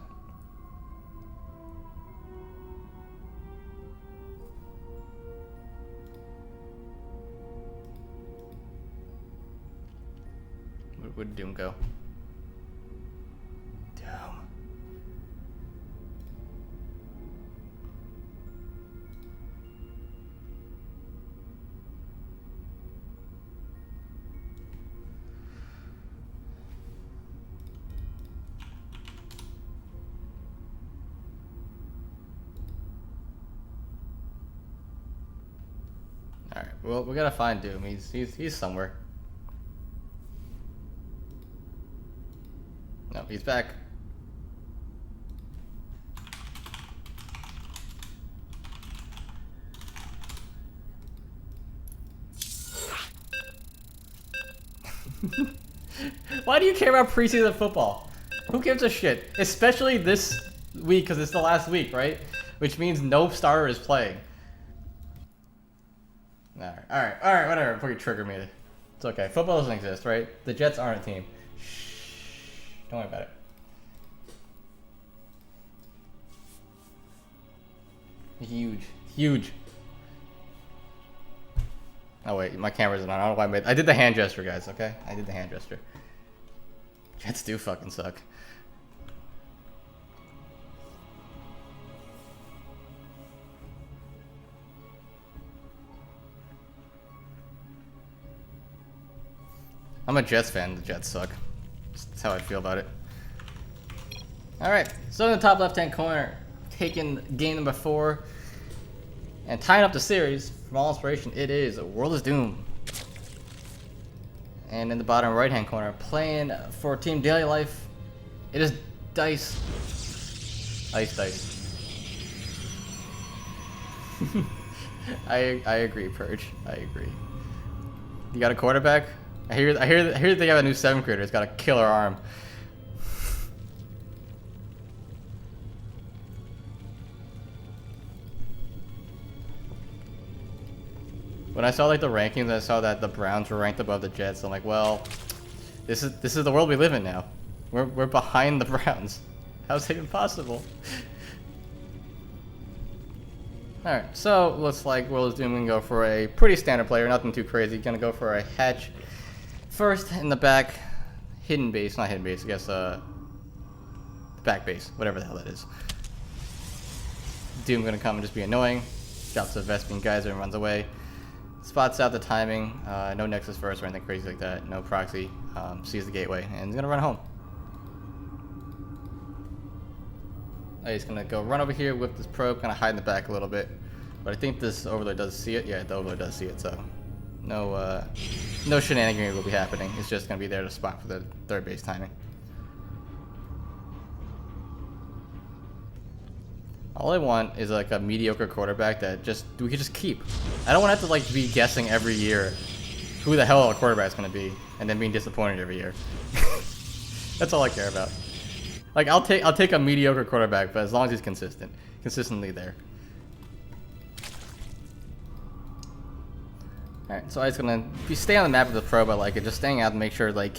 Where'd Doom go? Doom. All right. Well, we gotta find Doom. He's somewhere. No, he's back. Why do you care about preseason football? Who gives a shit? Especially this week, because it's the last week, right? Which means no starter is playing. Alright, whatever, before you trigger me. It's okay. Football doesn't exist, right? The Jets aren't a team. Shh. Don't worry about it. Huge. Oh wait, my camera's on. I don't know why I did the hand gesture, guys, okay? I did the hand gesture. Jets do fucking suck. I'm a Jets fan. The Jets suck. That's how I feel about it. Alright, so in the top left-hand corner, taking game number 4 and tying up the series from All Inspiration, it is World is Doom. And in the bottom right-hand corner, playing for Team Daily Life, it is Dice. Dice. I agree, Purge. I agree. You got a quarterback? I hear they have a new 7th grader. It's got a killer arm. When I saw like the rankings, I saw that the Browns were ranked above the Jets. I'm like, well, this is the world we live in now. We're behind the Browns. How's it even possible? Alright, so looks like World is Doom can go for a pretty standard player, nothing too crazy. Gonna go for a hatch first in the back, hidden base, not hidden base, I guess back base, whatever the hell that is. Doom gonna come and just be annoying, drops the Vespian Geyser and runs away. Spots out the timing, no Nexus first or anything crazy like that, no proxy, sees the gateway, and he's gonna run home. He's gonna go run over here with this probe, kind of hide in the back a little bit. But I think this overlord does see it. Yeah, the overlord does see it, so no shenanigans will be happening. It's just gonna be there to spot for the third base timing. All I want is like a mediocre quarterback that we could just keep. I don't want to have to like be guessing every year who the hell our quarterback's gonna be, and then being disappointed every year. That's all I care about. Like I'll take a mediocre quarterback, but as long as he's consistently there. All right, so I'm just gonna stay on the map with the probe. I like it, just staying out and make sure like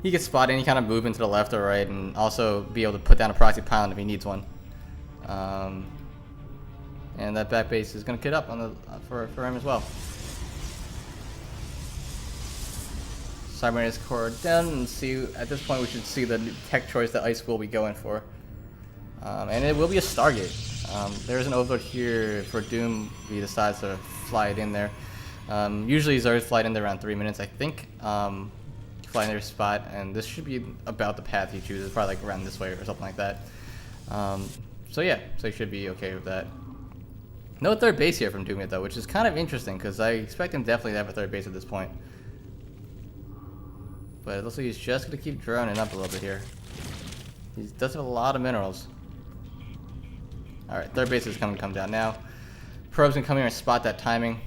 he can spot any kind of movement to the left or right, and also be able to put down a proxy pylon if he needs one. And that back base is gonna get up on the for him as well. Cybernetics core down, and see at this point we should see the tech choice that Ice will be going for, and it will be a Stargate. There's an overload here for Doom. He decides to fly it in there. Usually he's already flight in there around 3 minutes, I think. Fly in their spot, and this should be about the path he chooses, probably like around this way or something like that. So yeah, so he should be okay with that. No third base here from Doom yet though, which is kind of interesting because I expect him definitely to have a third base at this point. But it looks like he's just going to keep droning up a little bit here. He does have a lot of minerals. Alright, third base is going to come down now. Probe's going to come here and spot that timing.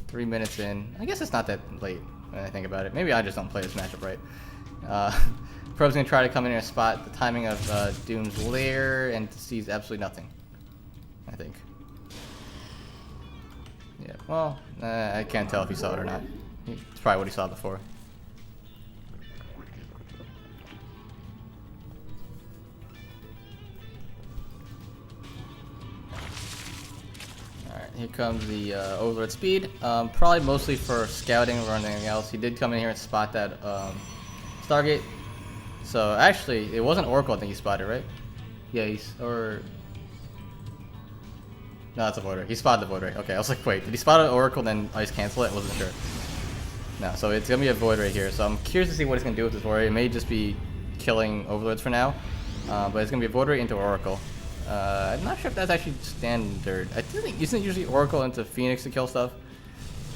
3 minutes in. I guess it's not that late when I think about it. Maybe I just don't play this matchup right. Probe's going to try to come in here and spot the timing of Doom's lair and sees absolutely nothing, I think. Yeah, well, I can't tell if he saw it or not. It's probably what he saw before. Here comes the Overlord speed, probably mostly for scouting or anything else. He did come in here and spot that Stargate. So actually, it wasn't Oracle. I think he spotted, right? Yeah, or no, that's a void ray. He spotted the void ray. Okay, I was like, wait, did he spot an Oracle then ice cancel it? I wasn't sure. No, so it's gonna be a void ray here. So I'm curious to see what he's gonna do with this void ray. It may just be killing overlords for now, but it's gonna be a void ray into Oracle. I'm not sure if that's actually standard. I think isn't it usually Oracle into Phoenix to kill stuff.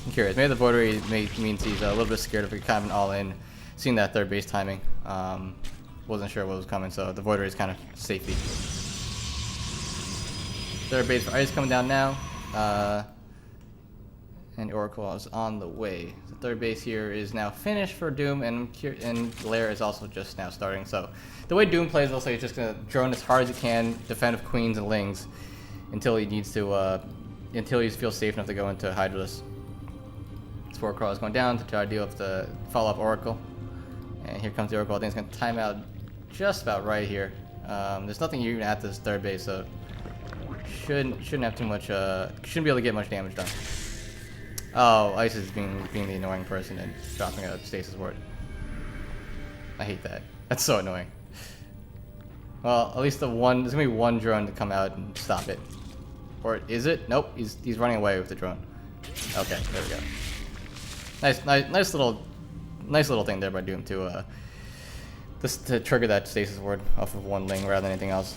I'm curious. Maybe the void ray means he's a little bit scared of kind of an all-in, seeing that third base timing. Wasn't sure what was coming, so the void ray is kind of safety. Third base for ice coming down now, and Oracle is on the way. The third base here is now finished for Doom, and Lair is also just now starting. So the way Doom plays, also he's just gonna drone as hard as he can, defend with queens and lings, until he needs to, until he feels safe enough to go into Hydralisk. This Oracle is going down to try to deal with the follow-up Oracle, and here comes the Oracle. I think it's gonna time out just about right here. There's nothing even at this third base, so shouldn't have too much. Shouldn't be able to get much damage done. Oh, Ice is being the annoying person and dropping a stasis ward. I hate that. That's so annoying. Well, at least there's gonna be one drone to come out and stop it. Or is it? Nope. He's running away with the drone. Okay, there we go. Nice little thing there by Doom to just to trigger that stasis ward off of one ling rather than anything else.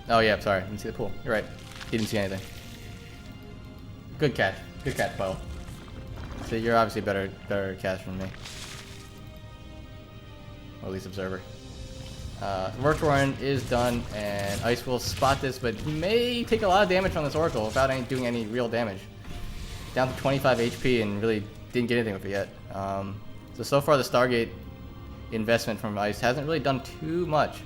Oh yeah, sorry, didn't see the pool. You're right. He didn't see anything. Good catch, Bo. So you're obviously better catch from me, or at least observer. Work run is done, and Ice will spot this, but he may take a lot of damage from this Oracle without doing any real damage. Down to 25 HP and really didn't get anything with it yet. So far the Stargate investment from Ice hasn't really done too much.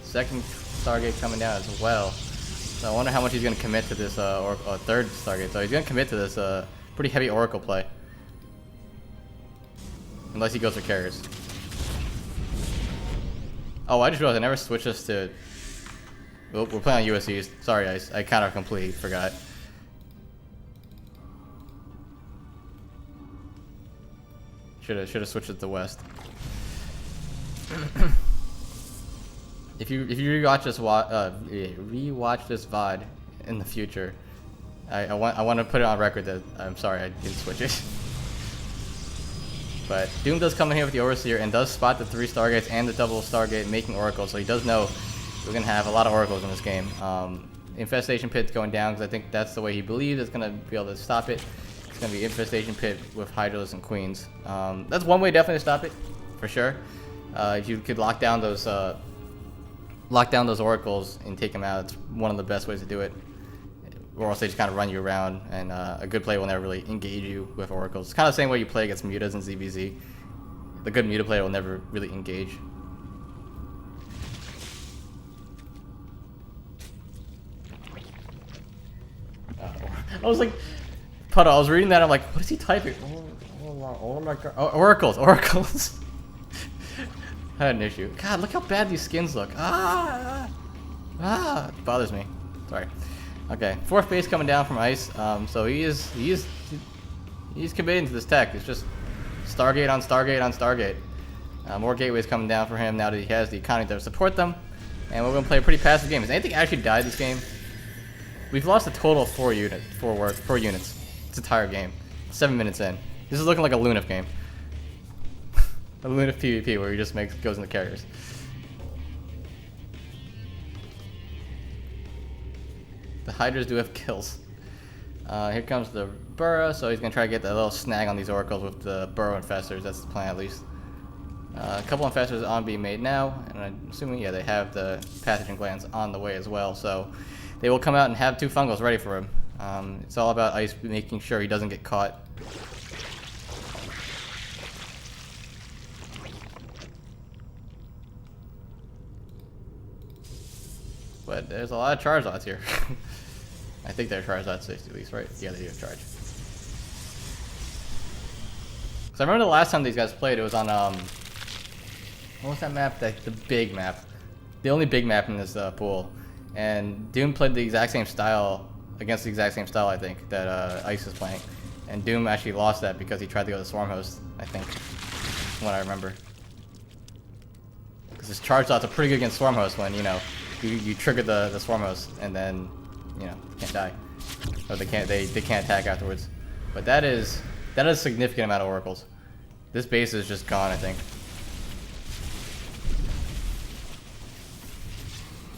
Second Stargate coming down as well. So I wonder how much he's going to commit to this third Stargate. So he's going to commit to this pretty heavy Oracle play. Unless he goes for carriers. Oh, I just realized I never switched this to... Oh, we're playing on USCs. Sorry, Ice. I kind of completely forgot. Should have switched it to West. If you rewatch this VOD in the future, I want to put it on record that I'm sorry I didn't switch it. But Doom does come in here with the Overseer and does spot the 3 Stargates and the double Stargate making Oracles, so he does know we're going to have a lot of Oracles in this game. Infestation Pit's going down because I think that's the way he believes it's going to be able to stop it. It's going to be Infestation Pit with Hydralisk and Queens. That's one way definitely to stop it, for sure. If you could lock down those Oracles and take them out, it's one of the best ways to do it. Or else they just kind of run you around, and a good player will never really engage you with Oracles. It's kind of the same way you play against Mutas and ZVZ. The good Muta player will never really engage. I was like, Puddle, I was reading that, I'm like, what is he typing? Oh my god. Oh, Oracles. I had an issue. God, look how bad these skins look. It bothers me. Sorry. Okay, 4th base coming down from Ice. So he's committing to this tech. It's just Stargate on Stargate on Stargate. More gateways coming down for him now that he has the economy to support them. And we're gonna play a pretty passive game. Has anything actually died this game? We've lost a total of 4 units. This entire game. 7 minutes in. This is looking like a Lunaf game. A Lunaf PvP where he just goes into carriers. The Hydras do have kills. Here comes the Burrow, so he's going to try to get that little snag on these Oracles with the Burrow Infestors. That's the plan, at least. A couple Infestors on being made now, and I'm assuming, yeah, they have the Pathogen Glands on the way as well, so they will come out and have 2 Fungals ready for him. It's all about Ice making sure he doesn't get caught. But there's a lot of Charizards here. I think they're Charizard 60 at least, right? Yeah, they do have charge. So I remember the last time these guys played, it was on, what was that map? The big map. The only big map in this pool. And Doom played the exact same style, against the exact same style, I think, that Ice is playing. And Doom actually lost that because he tried to go to Swarm Host, I think, from what I remember. Because his charge shots are pretty good against Swarm Host when, you know, you trigger the Swarm Host and then, you know, you can't die. Or they can't attack afterwards. But that is a significant amount of oracles. This base is just gone, I think.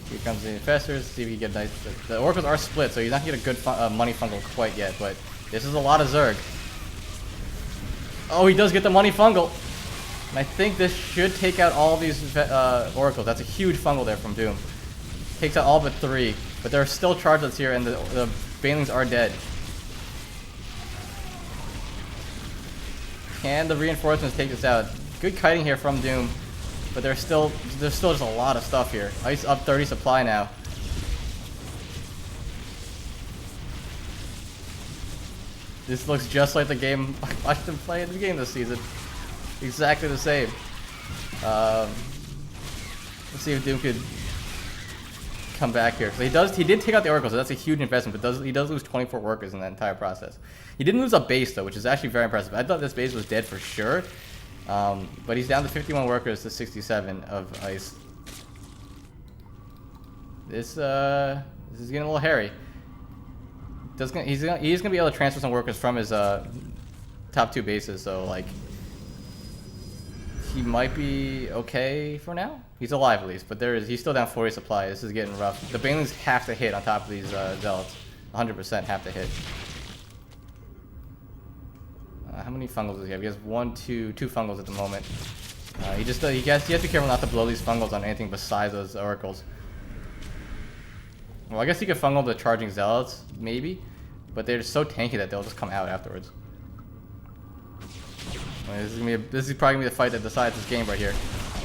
Here comes the infestors. See if you get nice. The oracles are split, so he's not gonna get a good money fungal quite yet. But this is a lot of Zerg. Oh, he does get the money fungal. And I think this should take out all these oracles. That's a huge fungal there from Doom. Takes out all but 3. But there are still chargelets here, and the Banelings are dead. Can the reinforcements take this out? Good kiting here from Doom. But there's still just a lot of stuff here. Ice up 30 supply now. This looks just like the game I watched him play in the game this season. Exactly the same. Let's see if Doom could come back here. So he did take out the Oracle, so that's a huge investment, but he does lose 24 workers in that entire process. He didn't lose a base though, which is actually very impressive. I thought this base was dead for sure. But he's down to 51 workers to 67 of ice. This is getting a little hairy. He's gonna be able to transfer some workers from his top 2 bases, so like he might be okay for now. He's alive at least, but he's still down 40 supply. This is getting rough. The Banelings have to hit on top of these zealots. 100% have to hit. How many fungals does he have? He has 2 fungals at the moment. He has to be careful not to blow these fungals on anything besides those oracles. Well, I guess he could fungal the charging zealots, maybe, but they're just so tanky that they'll just come out afterwards. This is probably gonna be the fight that decides this game right here.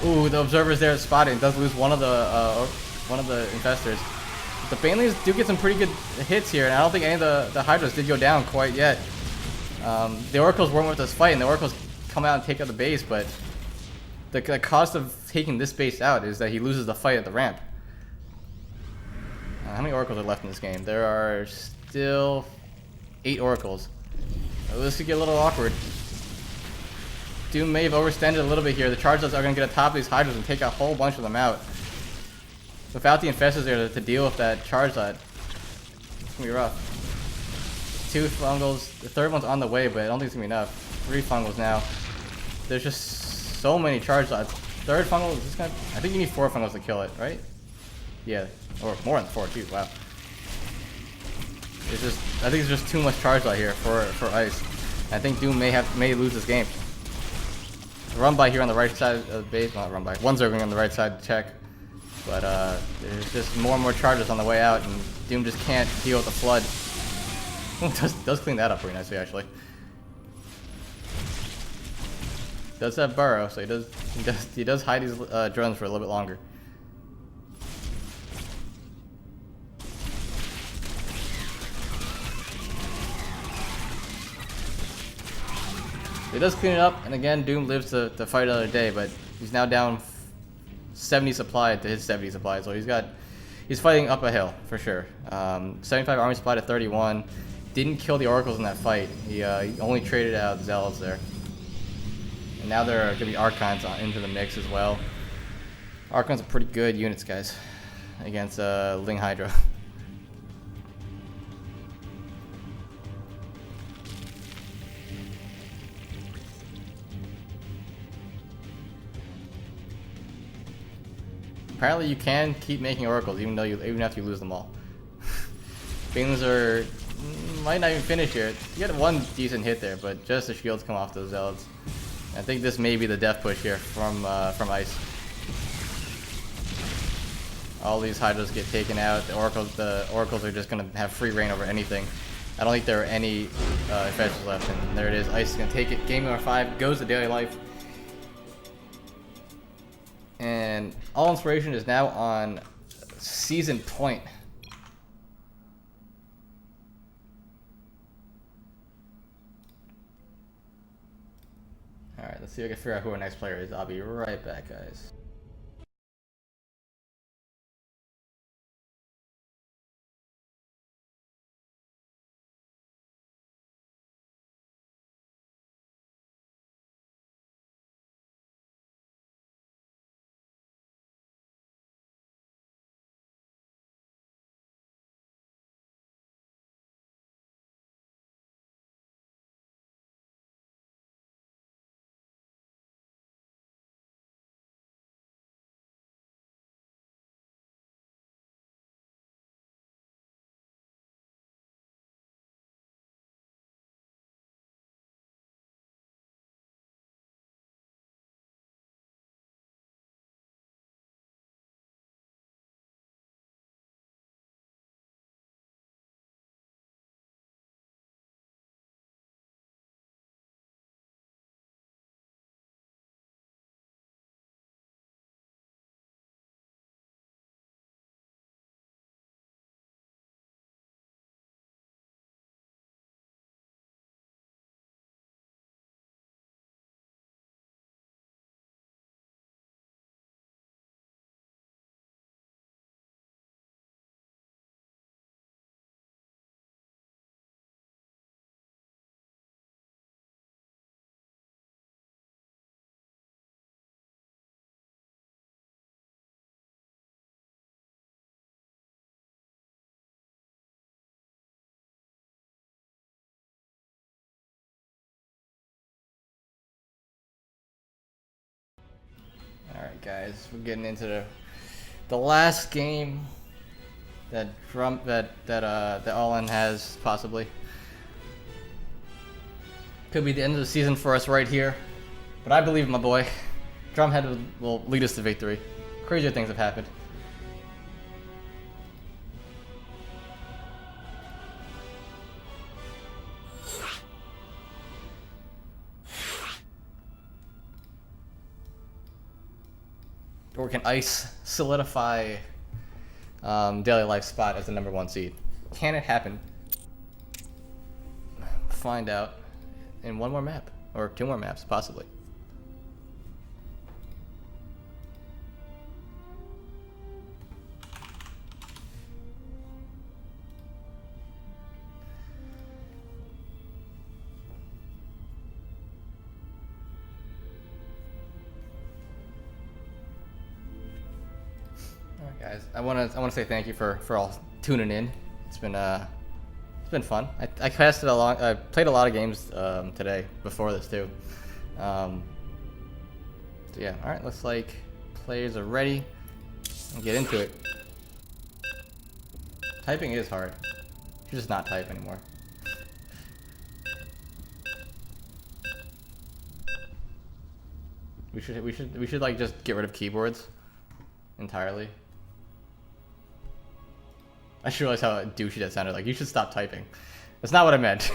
Ooh, the observer's there spotting. Does lose one of the infestors. But the Banelings do get some pretty good hits here, and I don't think any of the Hydras did go down quite yet. The Oracles weren't with this fight, and the Oracles come out and take out the base, but the cost of taking this base out is that he loses the fight at the ramp. How many Oracles are left in this game? There are still 8 Oracles. This could get a little awkward. Doom may have overextended a little bit here. The chargelets are going to get atop these Hydras and take a whole bunch of them out. Without the infestors there to deal with that chargelet, it's going to be rough. 2 fungals. The third one's on the way, but I don't think it's going to be enough. 3 fungals now. There's just so many chargelets. Third fungal is just going to... I think you need 4 fungals to kill it, right? Yeah. Or more than 4, too. Wow. I think it's just too charge chargelet here for ice. I think Doom may lose this game. Run by here on the right side of the base. Not run by. One's over on the right side to check. But there's just more and more charges on the way out, and Doom just can't deal with the flood. Does clean that up pretty nicely, actually. Does have burrow, so he does hide these drones for a little bit longer. He does clean it up, and again, Doom lives to fight another day, but he's now down 70 supply to his 70 supply, so he's fighting up a hill, for sure. 75 army supply to 31. Didn't kill the Oracles in that fight. He only traded out Zealots there. And now there are going to be Archons into the mix as well. Archons are pretty good units, guys, against Ling Hydra. Apparently you can keep making oracles even after you lose them all. Banelings might not even finish here. You get one decent hit there, but just the shields come off those zealots. I think this may be the death push here from ice. All these Hydras get taken out. The oracles are just gonna have free reign over anything. I don't think there are any infestors left, and there it is. Ice is gonna take it. Game number 5 goes to daily life. And all inspiration is now on season point. Alright, let's see if I can figure out who our next player is. I'll be right back, guys. guys, we're getting into the last game that All-In has possibly. Could be the end of the season for us right here, but I believe my boy. Drumhead will lead us to victory. Crazier things have happened. Or can Ice solidify Daily Life's spot as the #1 seed? Can it happen? Find out in one more map, or 2 more maps, possibly. Guys, I want to say thank you for all tuning in. It's been fun. I played a lot of games today before this too. So yeah, all right. Looks like players are ready. And get into it. Typing is hard. You should just not type anymore. We should like just get rid of keyboards entirely. I just realized how douchey that sounded. Like, you should stop typing. That's not what I meant.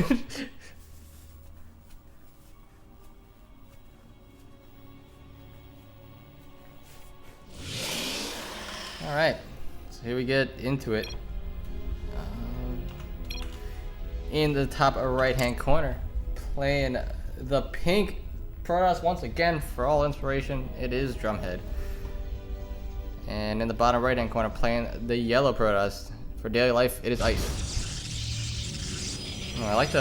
Alright, so here we get into it. In the top right-hand corner, playing the pink Protoss once again for all inspiration, it is Drumhead. And in the bottom right-hand corner, playing the yellow Protoss. For Daily Life, it is Ice. Oh, I like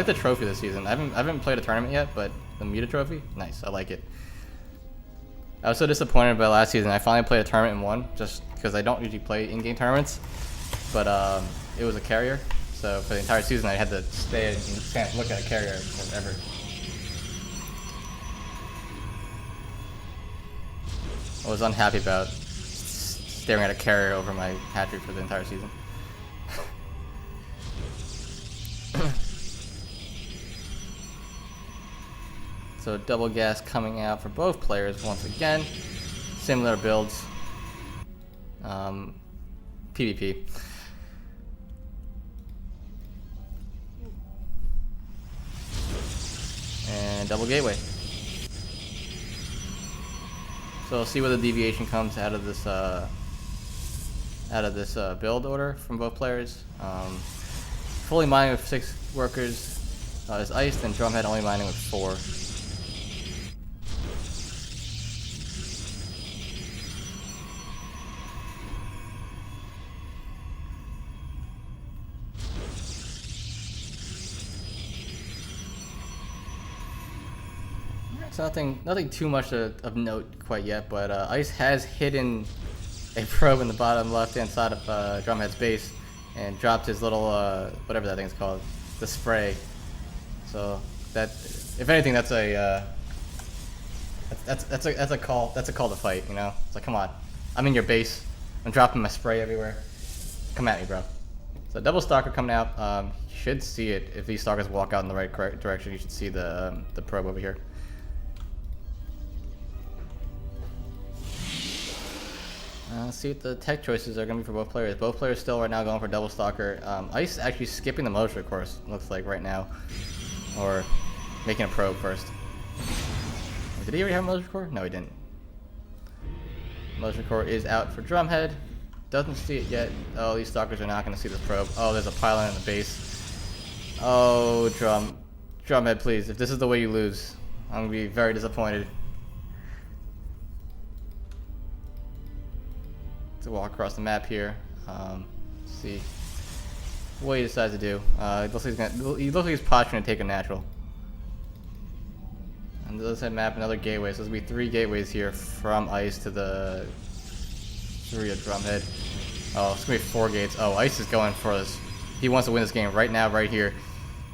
the trophy this season. I haven't played a tournament yet, but the Muta trophy, nice. I like it. I was so disappointed by last season. I finally played a tournament and won, just because I don't usually play in-game tournaments. But it was a carrier, so for the entire season I had to stay and can't look at a carrier forever. I was unhappy about staring at a carrier over my hatchery for the entire season. So double gas coming out for both players once again. Similar builds. PvP. And double gateway. So we'll see where the deviation comes out of this build order from both players. Fully mining with 6 workers is Iced, and Drumhead only mining with 4. So nothing too much of note quite yet, but Ice has hidden a probe in the bottom left-hand side of Drumhead's base and dropped his little whatever that thing's called, the spray. So that, if anything, that's a call to fight. You know, it's like, come on, I'm in your base, I'm dropping my spray everywhere. Come at me, bro. So double stalker coming out. You should see it if these stalkers walk out in the right direction. You should see the probe over here. Let's see what the tech choices are going to be for both players. Both players still right now going for double stalker. Ice actually skipping the motion course, looks like right now. Or making a probe first. Did he already have a motion core? No, he didn't. Motion core is out for Drumhead. Doesn't see it yet. Oh, these stalkers are not going to see this probe. Oh, there's a pylon in the base. Oh, Drumhead, please. If this is the way you lose, I'm going to be very disappointed. To walk across the map here. See what he decides to do. He looks like he's posturing to take a natural. And the other side map, another gateway. So there's going to be 3 gateways here from Ice to the 3 of Drumhead. Oh, it's going to be 4 gates. Oh, Ice is going for this. He wants to win this game right now, right here.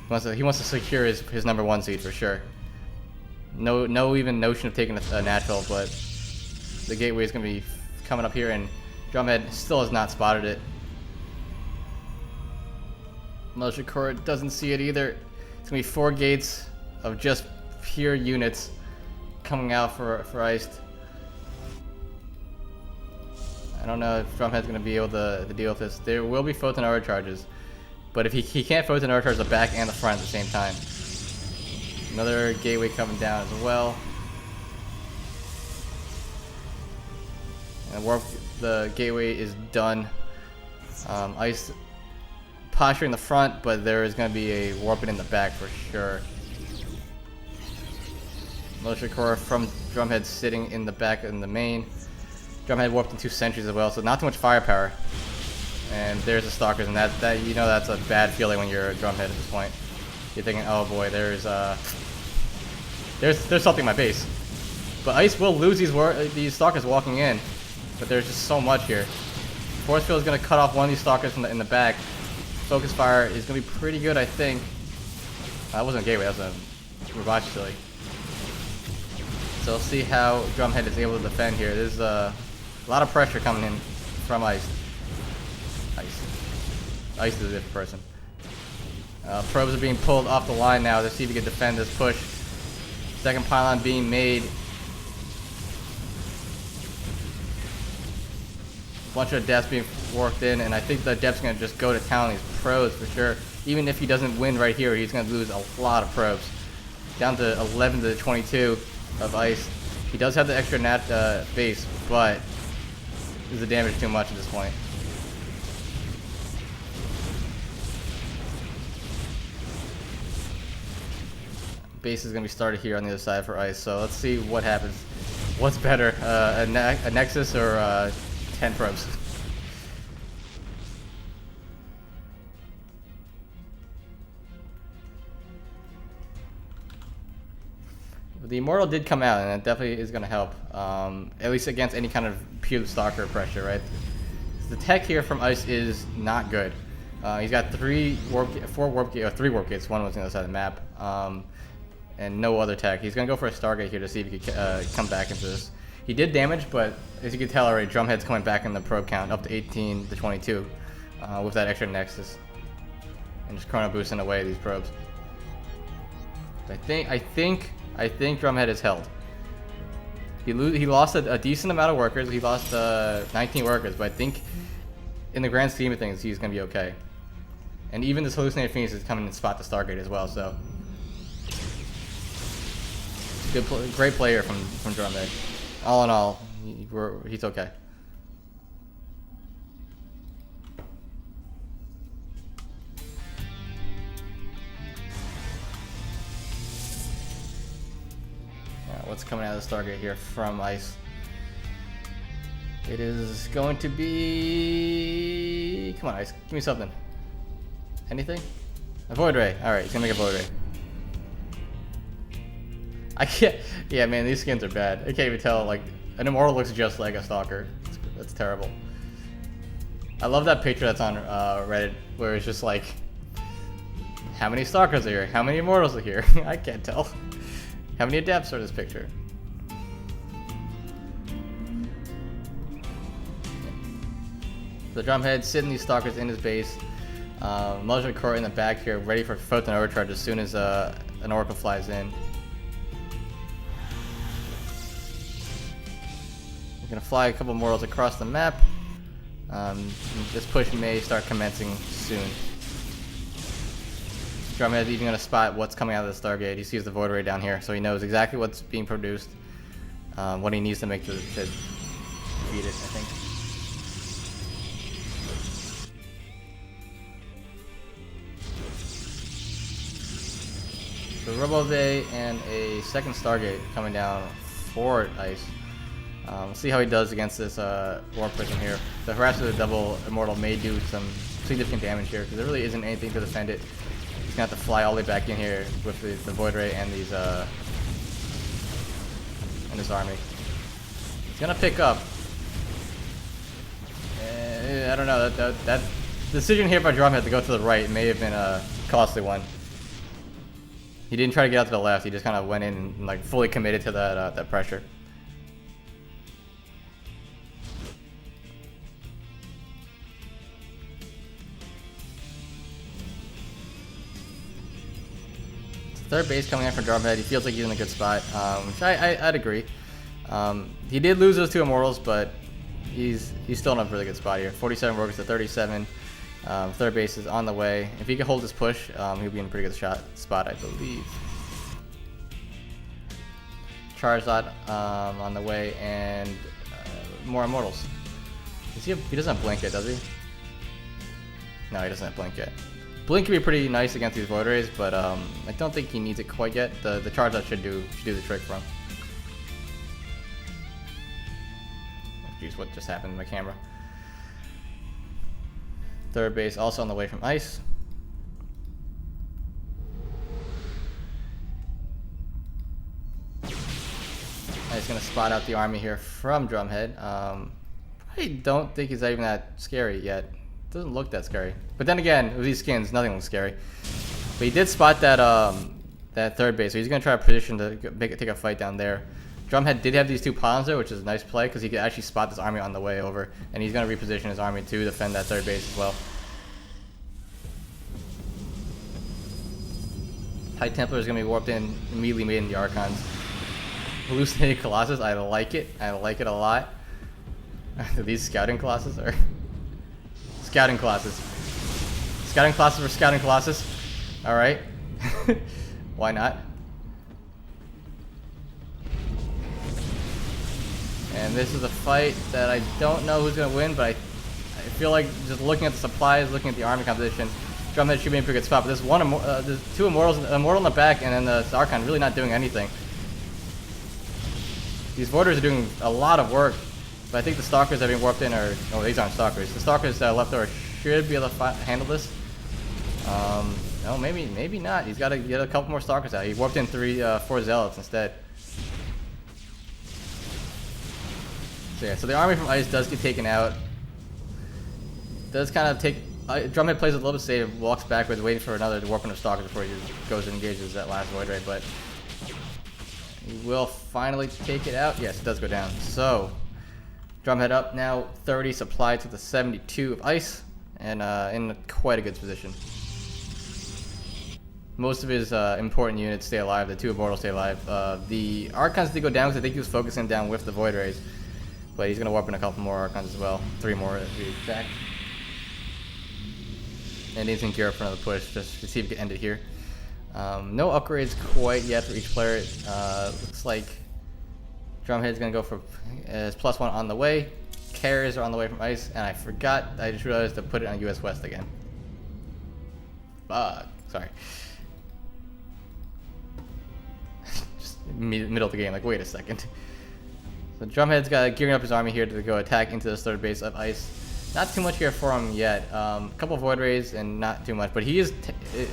He wants to secure his #1 seed for sure. No even notion of taking a natural, but the gateway is going to be coming up here, and Drumhead still has not spotted it. Militia Corps doesn't see it either. It's going to be 4 gates of just pure units coming out for Iced. I don't know if Drumhead's going to be able to deal with this. There will be photon arrow charges, but if he can't photon arrow charge the back and the front at the same time. Another gateway coming down as well. And the gateway is done. Ice posturing the front, but there is going to be a warping in the back for sure. Militia Corps from Drumhead sitting in the back in the main. Drumhead warped in 2 sentries as well, so not too much firepower. And there's the Stalkers, and that you know that's a bad feeling when you're a Drumhead at this point. You're thinking, oh boy, there's something in my base. But Ice will lose these Stalkers walking in, but there's just so much here. Force Field is going to cut off one of these Stalkers in the back. Focus Fire is going to be pretty good, I think. That wasn't a gateway, that was a Ravachi Silly. So we'll see how Drumhead is able to defend here. There's a lot of pressure coming in from Ice. Ice is a different person. Probes are being pulled off the line now to see if he can defend this push. Second pylon being made. A bunch of depths being worked in, and I think the depth's going to just go to town on these probes for sure. Even if he doesn't win right here, he's going to lose a lot of probes. Down to 11 to 22 of Ice. He does have the extra nat base, but is the damage too much at this point? Base is going to be started here on the other side for Ice, so let's see what happens. What's better, a Nexus or 10 probes? The Immortal did come out, and that definitely is going to help, at least against any kind of pure Stalker pressure, right? The tech here from Ice is not good. He's got 3 warp gates. One was on the other side of the map, and no other tech. He's going to go for a Stargate here to see if he can come back into this. He did damage, but as you can tell already, Drumhead's coming back in the probe count up to 18 to 22 with that extra Nexus, and just chrono boosting away these probes. I think Drumhead is held. He lost a decent amount of workers. He lost 19 workers, but I think in the grand scheme of things, he's going to be okay. And even this Hallucinated Phoenix is coming to spot the Stargate as well, so great player from Drumhead. All in all, he's okay. What's coming out of the Stargate here from Ice? It is going to be... Come on, Ice. Give me something. Anything? A Void Ray. Alright, he's gonna make a Void Ray. I can't... Yeah, man, these skins are bad. I can't even tell, like... An Immortal looks just like a Stalker. That's terrible. I love that picture that's on Reddit, where it's just like... How many Stalkers are here? How many Immortals are here? I can't tell. How many Adepts are in this picture? The Drumhead sitting these Stalkers in his base. Militia Corps in the back here, ready for Photon Overcharge as soon as an Oracle flies in. We're going to fly a couple Mortals across the map. This push may start commencing soon. Drumhead is even going to spot what's coming out of the Stargate. He sees the Void Ray down here, so he knows exactly what's being produced, what he needs to make to defeat it, I think. So Robo Bay and a second Stargate coming down for Ice. We'll see how he does against this Warp Prism here. The Harasser of the Double Immortal may do some significant damage here, because there really isn't anything to defend it. He's gonna have to fly all the way back in here with the Void Ray and these and this army. He's gonna pick up. I don't know, that decision here by Drumhead to go to the right may have been a costly one. He didn't try to get out to the left. He just kind of went in and like fully committed to that pressure. Third base coming in for Drumhead. He feels like he's in a good spot, which I'd agree. He did lose those 2 Immortals, but he's still in a really good spot here. 47 workers to 37. Third base is on the way. If he can hold his push, he'll be in a pretty good spot, I believe. Charizard on the way, and more Immortals. He doesn't have Blink yet, does he? No, he doesn't have Blink yet. Blink can be pretty nice against these Void Rays, but I don't think he needs it quite yet. The Charizard should do the trick for him. Oh, jeez, what just happened to my camera? Third base also on the way from Ice. He's going to spot out the army here from Drumhead. I don't think he's even that scary yet. Doesn't look that scary. But then again, with these skins, nothing looks scary. But he did spot that third base, so he's going to try to position to take a fight down there. Drumhead did have these 2 pylons there, which is a nice play because he could actually spot this army on the way over, and he's going to reposition his army to defend that third base as well. High Templar is going to be warped in, immediately made in the Archons. Hallucinated Colossus, I like it. I like it a lot. These Scouting Colossus are... Scouting Colossus. Scouting Colossus for Scouting Colossus. Alright. Why not? And this is a fight that I don't know who's going to win, but I feel like just looking at the supplies, looking at the army composition, Drumhead should be in a pretty good spot. But there's 2 Immortals, Immortal in the back, and then the Archon really not doing anything. These Voiders are doing a lot of work, but I think the Stalkers that have been warped in are... Oh, these aren't Stalkers. The Stalkers left over should be able to handle this. No, maybe not. He's got to get a couple more Stalkers out. He warped in 4 Zealots instead. So yeah, so the army from Ice does get taken out. Does kind of take... Drumhead plays a little bit safe, walks backwards, waiting for another to warp into Stalkers before he goes and engages that last Void Ray, but... He will finally take it out. Yes, it does go down. So, Drumhead up now, 30 supplied to the 72 of Ice, and in quite a good position. Most of his important units stay alive. The 2 Immortals stay alive. The Archons did go down because I think he was focusing down with the Void Rays, but he's going to warp in a couple more Archons as well. 3 more to be exact. And he's in gear up for another push just to see if he can end it here. No upgrades quite yet for each player. Looks like Drumhead's gonna go for his +1 on the way. Carriers are on the way from Ice, and I just realized to put it on US West again. Sorry. Just middle of the game, like wait a second. So Drumhead's got gearing up his army here to go attack into this third base of Ice. Not too much here for him yet. A couple Void Rays and not too much, but he is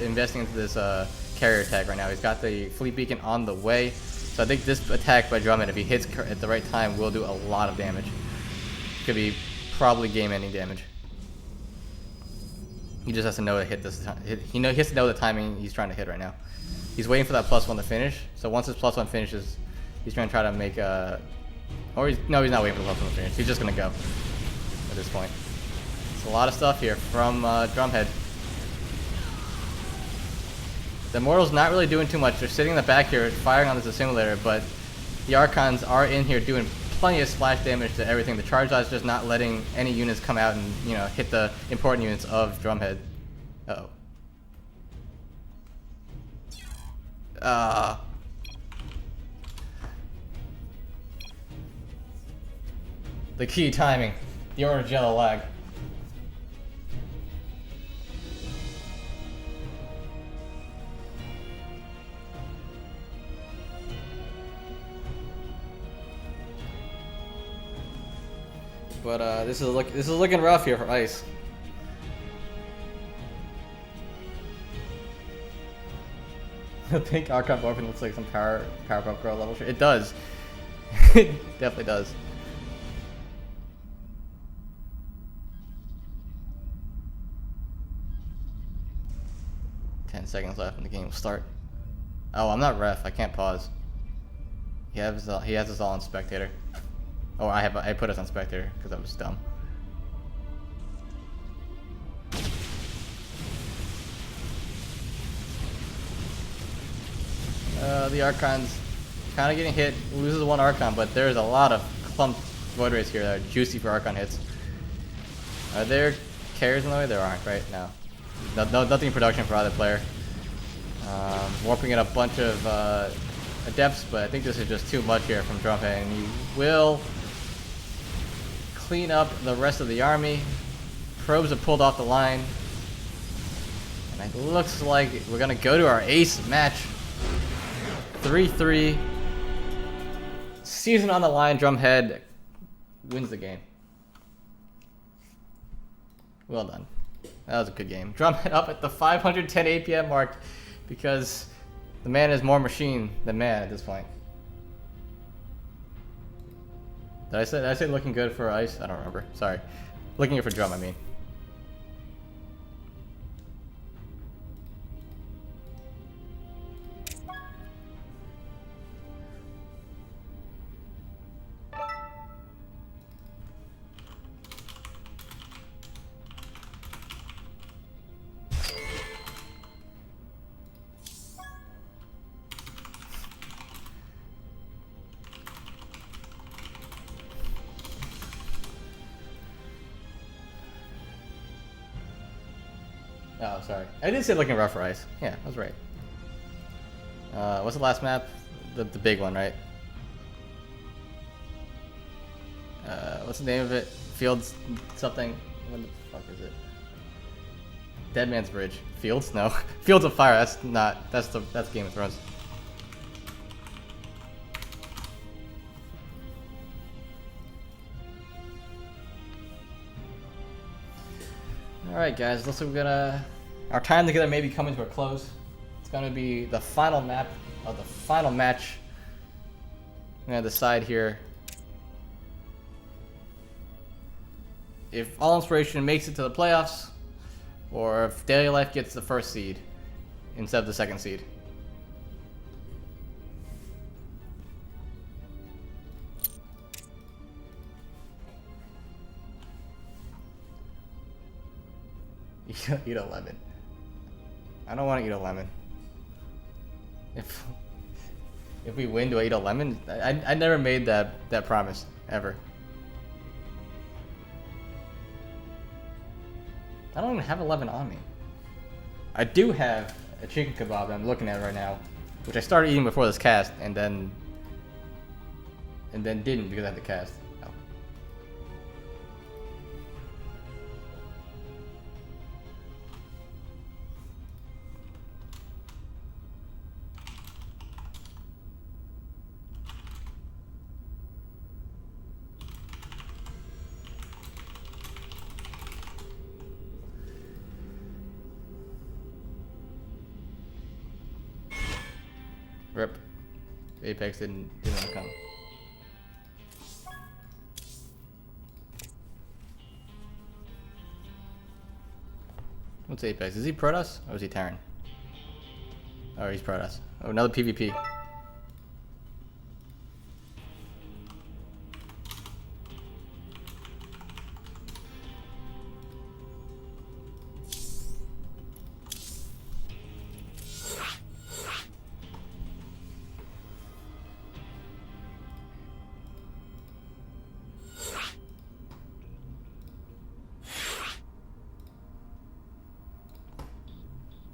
investing into this carrier attack right now. He's got the Fleet Beacon on the way, so I think this attack by Drumhead, if he hits at the right time, will do a lot of damage. Could be probably game-ending damage. He just has to know to hit this. He has to know the timing he's trying to hit right now. He's waiting for that +1 to finish. So once his +1 finishes, he's going to try to make a. No, he's not waiting for the +1 to finish. He's just going to go at this point. It's a lot of stuff here from Drumhead. The Immortals not really doing too much. They're sitting in the back here firing on this assimilator, but the Archons are in here doing plenty of splash damage to everything. The Charizard's just not letting any units come out and, you know, hit the important units of Drumhead. The key timing. The orange yellow lag. But this is looking rough here for Ice. The pink Archon Orphan looks like some Powerpuff Girl level shit. It does. It definitely does. 10 seconds left and the game will start. Oh, I'm not ref. I can't pause. He has us all on spectator. Oh, I put us on spectator because I was dumb. The Archon's kind of getting hit. Loses one Archon, but there's a lot of clumped Void Rays here that are juicy for Archon hits. Are there carries in the way? There aren't, right? No. Nothing in production for either player. Warping in a bunch of Adepts, but I think this is just too much here from Drumhead, and he will clean up the rest of the army. Probes have pulled off the line. And it looks like we're going to go to our ace match. 3-3. Season on the line, Drumhead wins the game. Well done. That was a good game. Drumhead up at the 510 APM mark because the man is more machine than man at this point. Did I say looking good for ice? I don't remember. Sorry. Looking good for drum, I mean. Oh, sorry. I did say looking rough for ice. Yeah, I was right. What's the last map? The big one, right? What's the name of it? Fields something. What the fuck is it? Dead Man's Bridge. Fields? No. Fields of Fire. That's not. That's Game of Thrones. Alright guys, looks like our time together may be coming to a close. It's gonna be the final map of the final match. I'm gonna decide here if All Inspiration makes it to the playoffs, or if Daily Life gets the first seed instead of the second seed. Eat a lemon. I don't want to eat a lemon. If we win, do I eat a lemon? I never made that promise ever. I don't even have a lemon on me. I do have a chicken kebab that I'm looking at right now, which I started eating before this cast, and then didn't because I had the cast. Oh. Rip. Apex didn't want to come. What's Apex? Is he Protoss or is he Terran? Oh, he's Protoss. Oh, another PvP.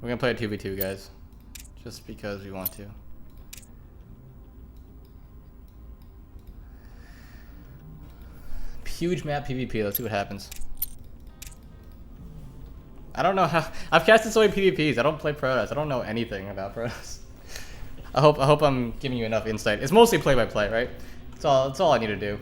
We're gonna play a 2v2, guys. Just because we want to. Huge map PvP, let's see what happens. I don't know how... I've casted so many PvPs, I don't play Protoss. I don't know anything about Protoss. I hope I'm giving you enough insight. It's mostly play-by-play, right? That's all I need to do.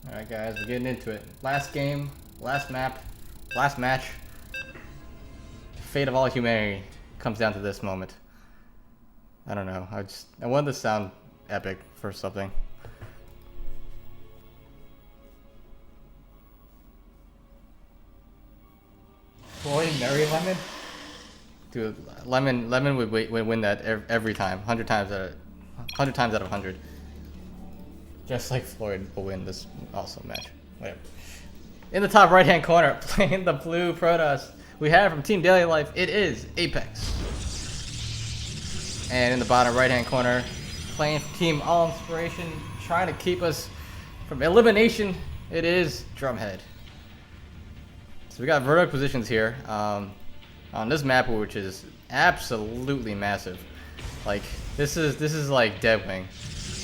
Alright guys, we're getting into it. Last game, last map, last match. Fate of all humanity comes down to this moment. I don't know, I wanted to sound epic for something. Boy, Mary Lemon? Dude, Lemon would win that every time, 100 times out of 100. Just like Floyd will win this awesome match. Whatever. In the top right-hand corner, playing the blue Protoss, we have from Team Daily Life, it is Apex. And in the bottom right-hand corner, playing for Team All Inspiration, trying to keep us from elimination, it is Drumhead. So we got vertical positions here on this map, which is absolutely massive. Like this is like Deadwing.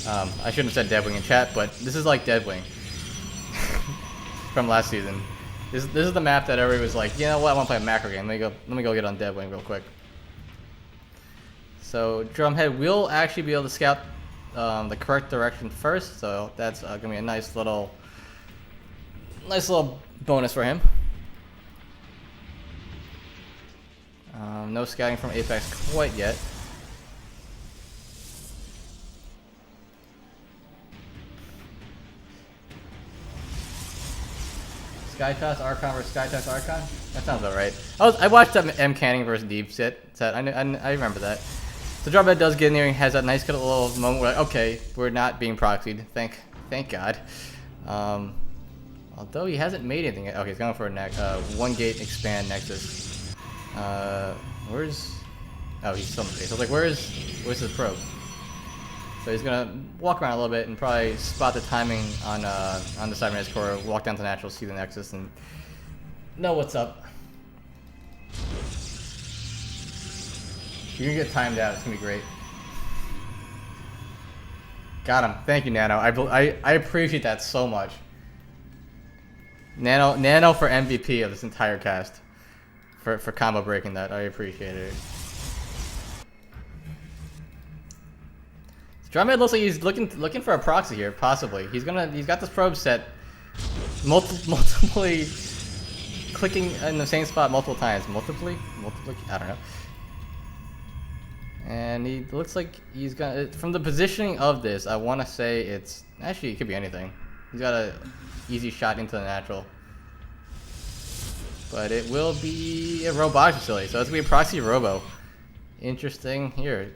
I shouldn't have said Deadwing in chat, but this is like Deadwing from last season. This is the map that everybody was like, you know what, I want to play a macro game. Let me go get on Deadwing real quick. So Drumhead will actually be able to scout the correct direction first, so that's gonna be a nice little bonus for him. No scouting from Apex quite yet. Skytoss Archon versus Skytoss Archon? That sounds about right. I watched M Canning versus Deep set. I remember that. So Drumhead does get in there and has that nice little moment where, like, okay, we're not being proxied. Thank God. Although he hasn't made anything yet. Okay, he's going for a one gate expand Nexus. Oh, he's still in the base. I was like, where's his probe? So he's gonna walk around a little bit and probably spot the timing on the Cybernetics core, walk down to natural, see the Nexus, and know what's up. You're gonna get timed out. It's gonna be great. Got him. Thank you, Nano. I appreciate that so much. Nano for MVP of this entire cast. For combo breaking that. I appreciate it. Drumhead looks like he's looking for a proxy here, possibly. He's got this probe set multiply clicking in the same spot multiple times. Multiply? I don't know. And he looks like he's got, from the positioning of this, I want to say it's, actually it could be anything. He's got a easy shot into the natural. But it will be a robotics facility, so it's gonna be a proxy robo. Interesting. Here,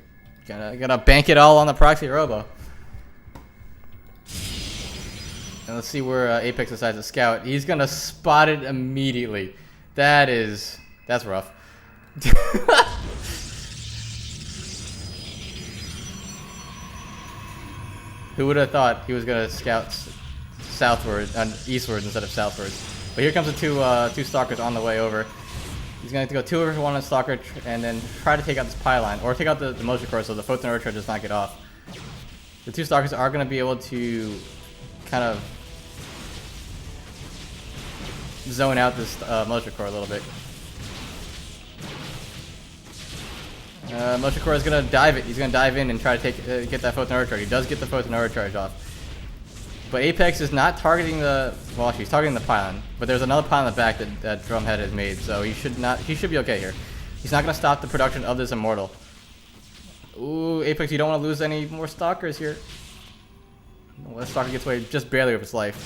gonna bank it all on the proxy robo. And let's see where Apex decides to scout. He's gonna spot it immediately. That's rough. Who would have thought he was gonna scout southward and eastward instead of southward? But here comes the two stalkers on the way over. He's going to go 2 over 1 on stalker and then try to take out this pylon or take out the motion core so the photon overcharge does not get off. The 2 stalkers are going to be able to kind of zone out this motion core a little bit. Motion core is going to dive it. He's going to dive in and try to get that photon overcharge. He does get the photon overcharge off. But Apex is not targeting well, she's targeting the pylon, but there's another pylon in the back that Drumhead has made, so he should be okay here. He's not going to stop the production of this Immortal. Ooh, Apex, you don't want to lose any more stalkers here. Well, that stalker gets away just barely with his life.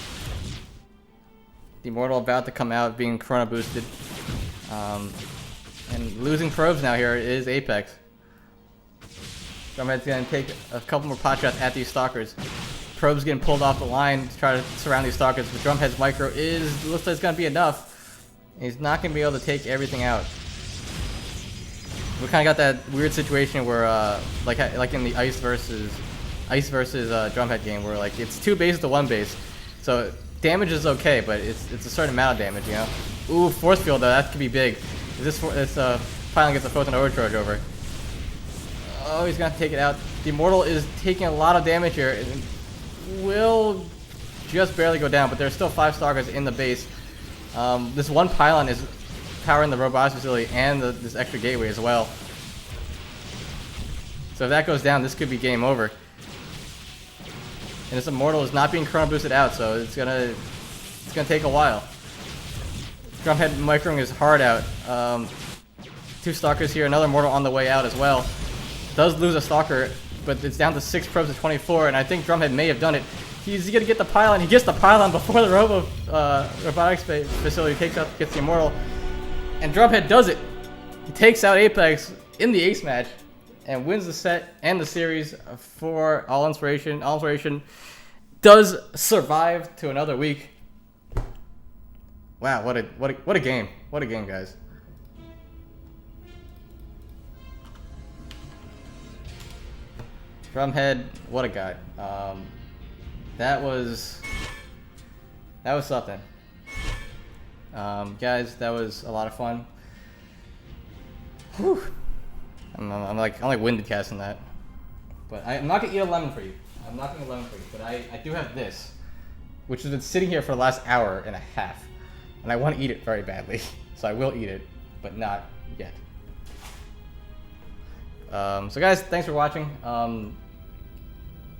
The Immortal about to come out, being Chrono boosted. And losing probes now here is Apex. Drumhead's going to take a couple more pot shots at these stalkers. Probes getting pulled off the line to try to surround these stalkers, but Drumhead's micro looks like it's gonna be enough. He's not gonna be able to take everything out. We kind of got that weird situation where, like in the Ice versus Drumhead game, where like it's 2 bases to 1 base, so damage is okay, but it's a certain amount of damage, you know. Ooh, force field though, that could be big. This pylon gets a photon overcharge over. Oh, he's gonna take it out. The Immortal is taking a lot of damage here. And will just barely go down, but there's still 5 stalkers in the base. This one pylon is powering the robotics facility and this extra gateway as well. So if that goes down, this could be game over. And this immortal is not being chrono boosted out, so it's gonna take a while. Drumhead microing his heart out. 2 stalkers here, another mortal on the way out as well. Does lose a stalker, but it's down to 6 probes to 24, and I think Drumhead may have done it. He's gonna get the pylon. He gets the pylon before the robotics facility gets the immortal, and Drumhead does it. He takes out Apex in the ace match and wins the set and the series for All Inspiration. All Inspiration does survive to another week. Wow, what a game! What a game, guys! Drumhead, what a guy! That was something. Guys, that was a lot of fun. Whew. I'm like winded casting that, but I'm not gonna eat a lemon for you. I'm not gonna eat a lemon for you, but I do have this, which has been sitting here for the last hour and a half, and I want to eat it very badly, so I will eat it, but not yet. So guys, thanks for watching.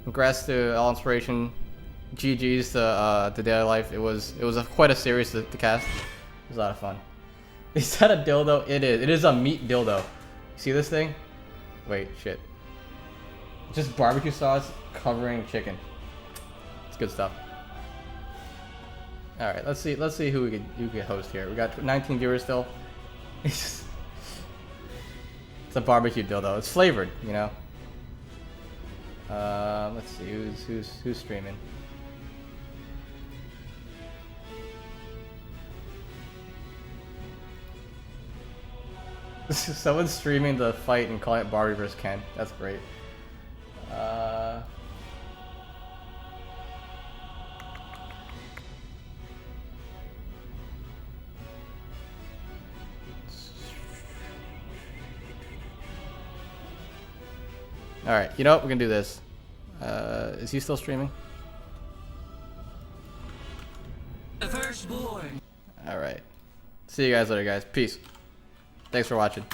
Congrats to All Inspiration. GG's to Daily Life. It was quite a series to cast. It was a lot of fun. Is that a dildo? It is. It is a meat dildo. See this thing? Wait, shit. Just barbecue sauce covering chicken. It's good stuff. All right, let's see who we could host here. We got 19 viewers still. It's a barbecue dildo. It's flavored, you know. Let's see who's streaming. Someone's streaming the fight and calling it Barbie vs. Ken. That's great. Alright, you know what? We're gonna do this. Is he still streaming? The firstborn. Alright. See you guys later, guys. Peace. Thanks for watching.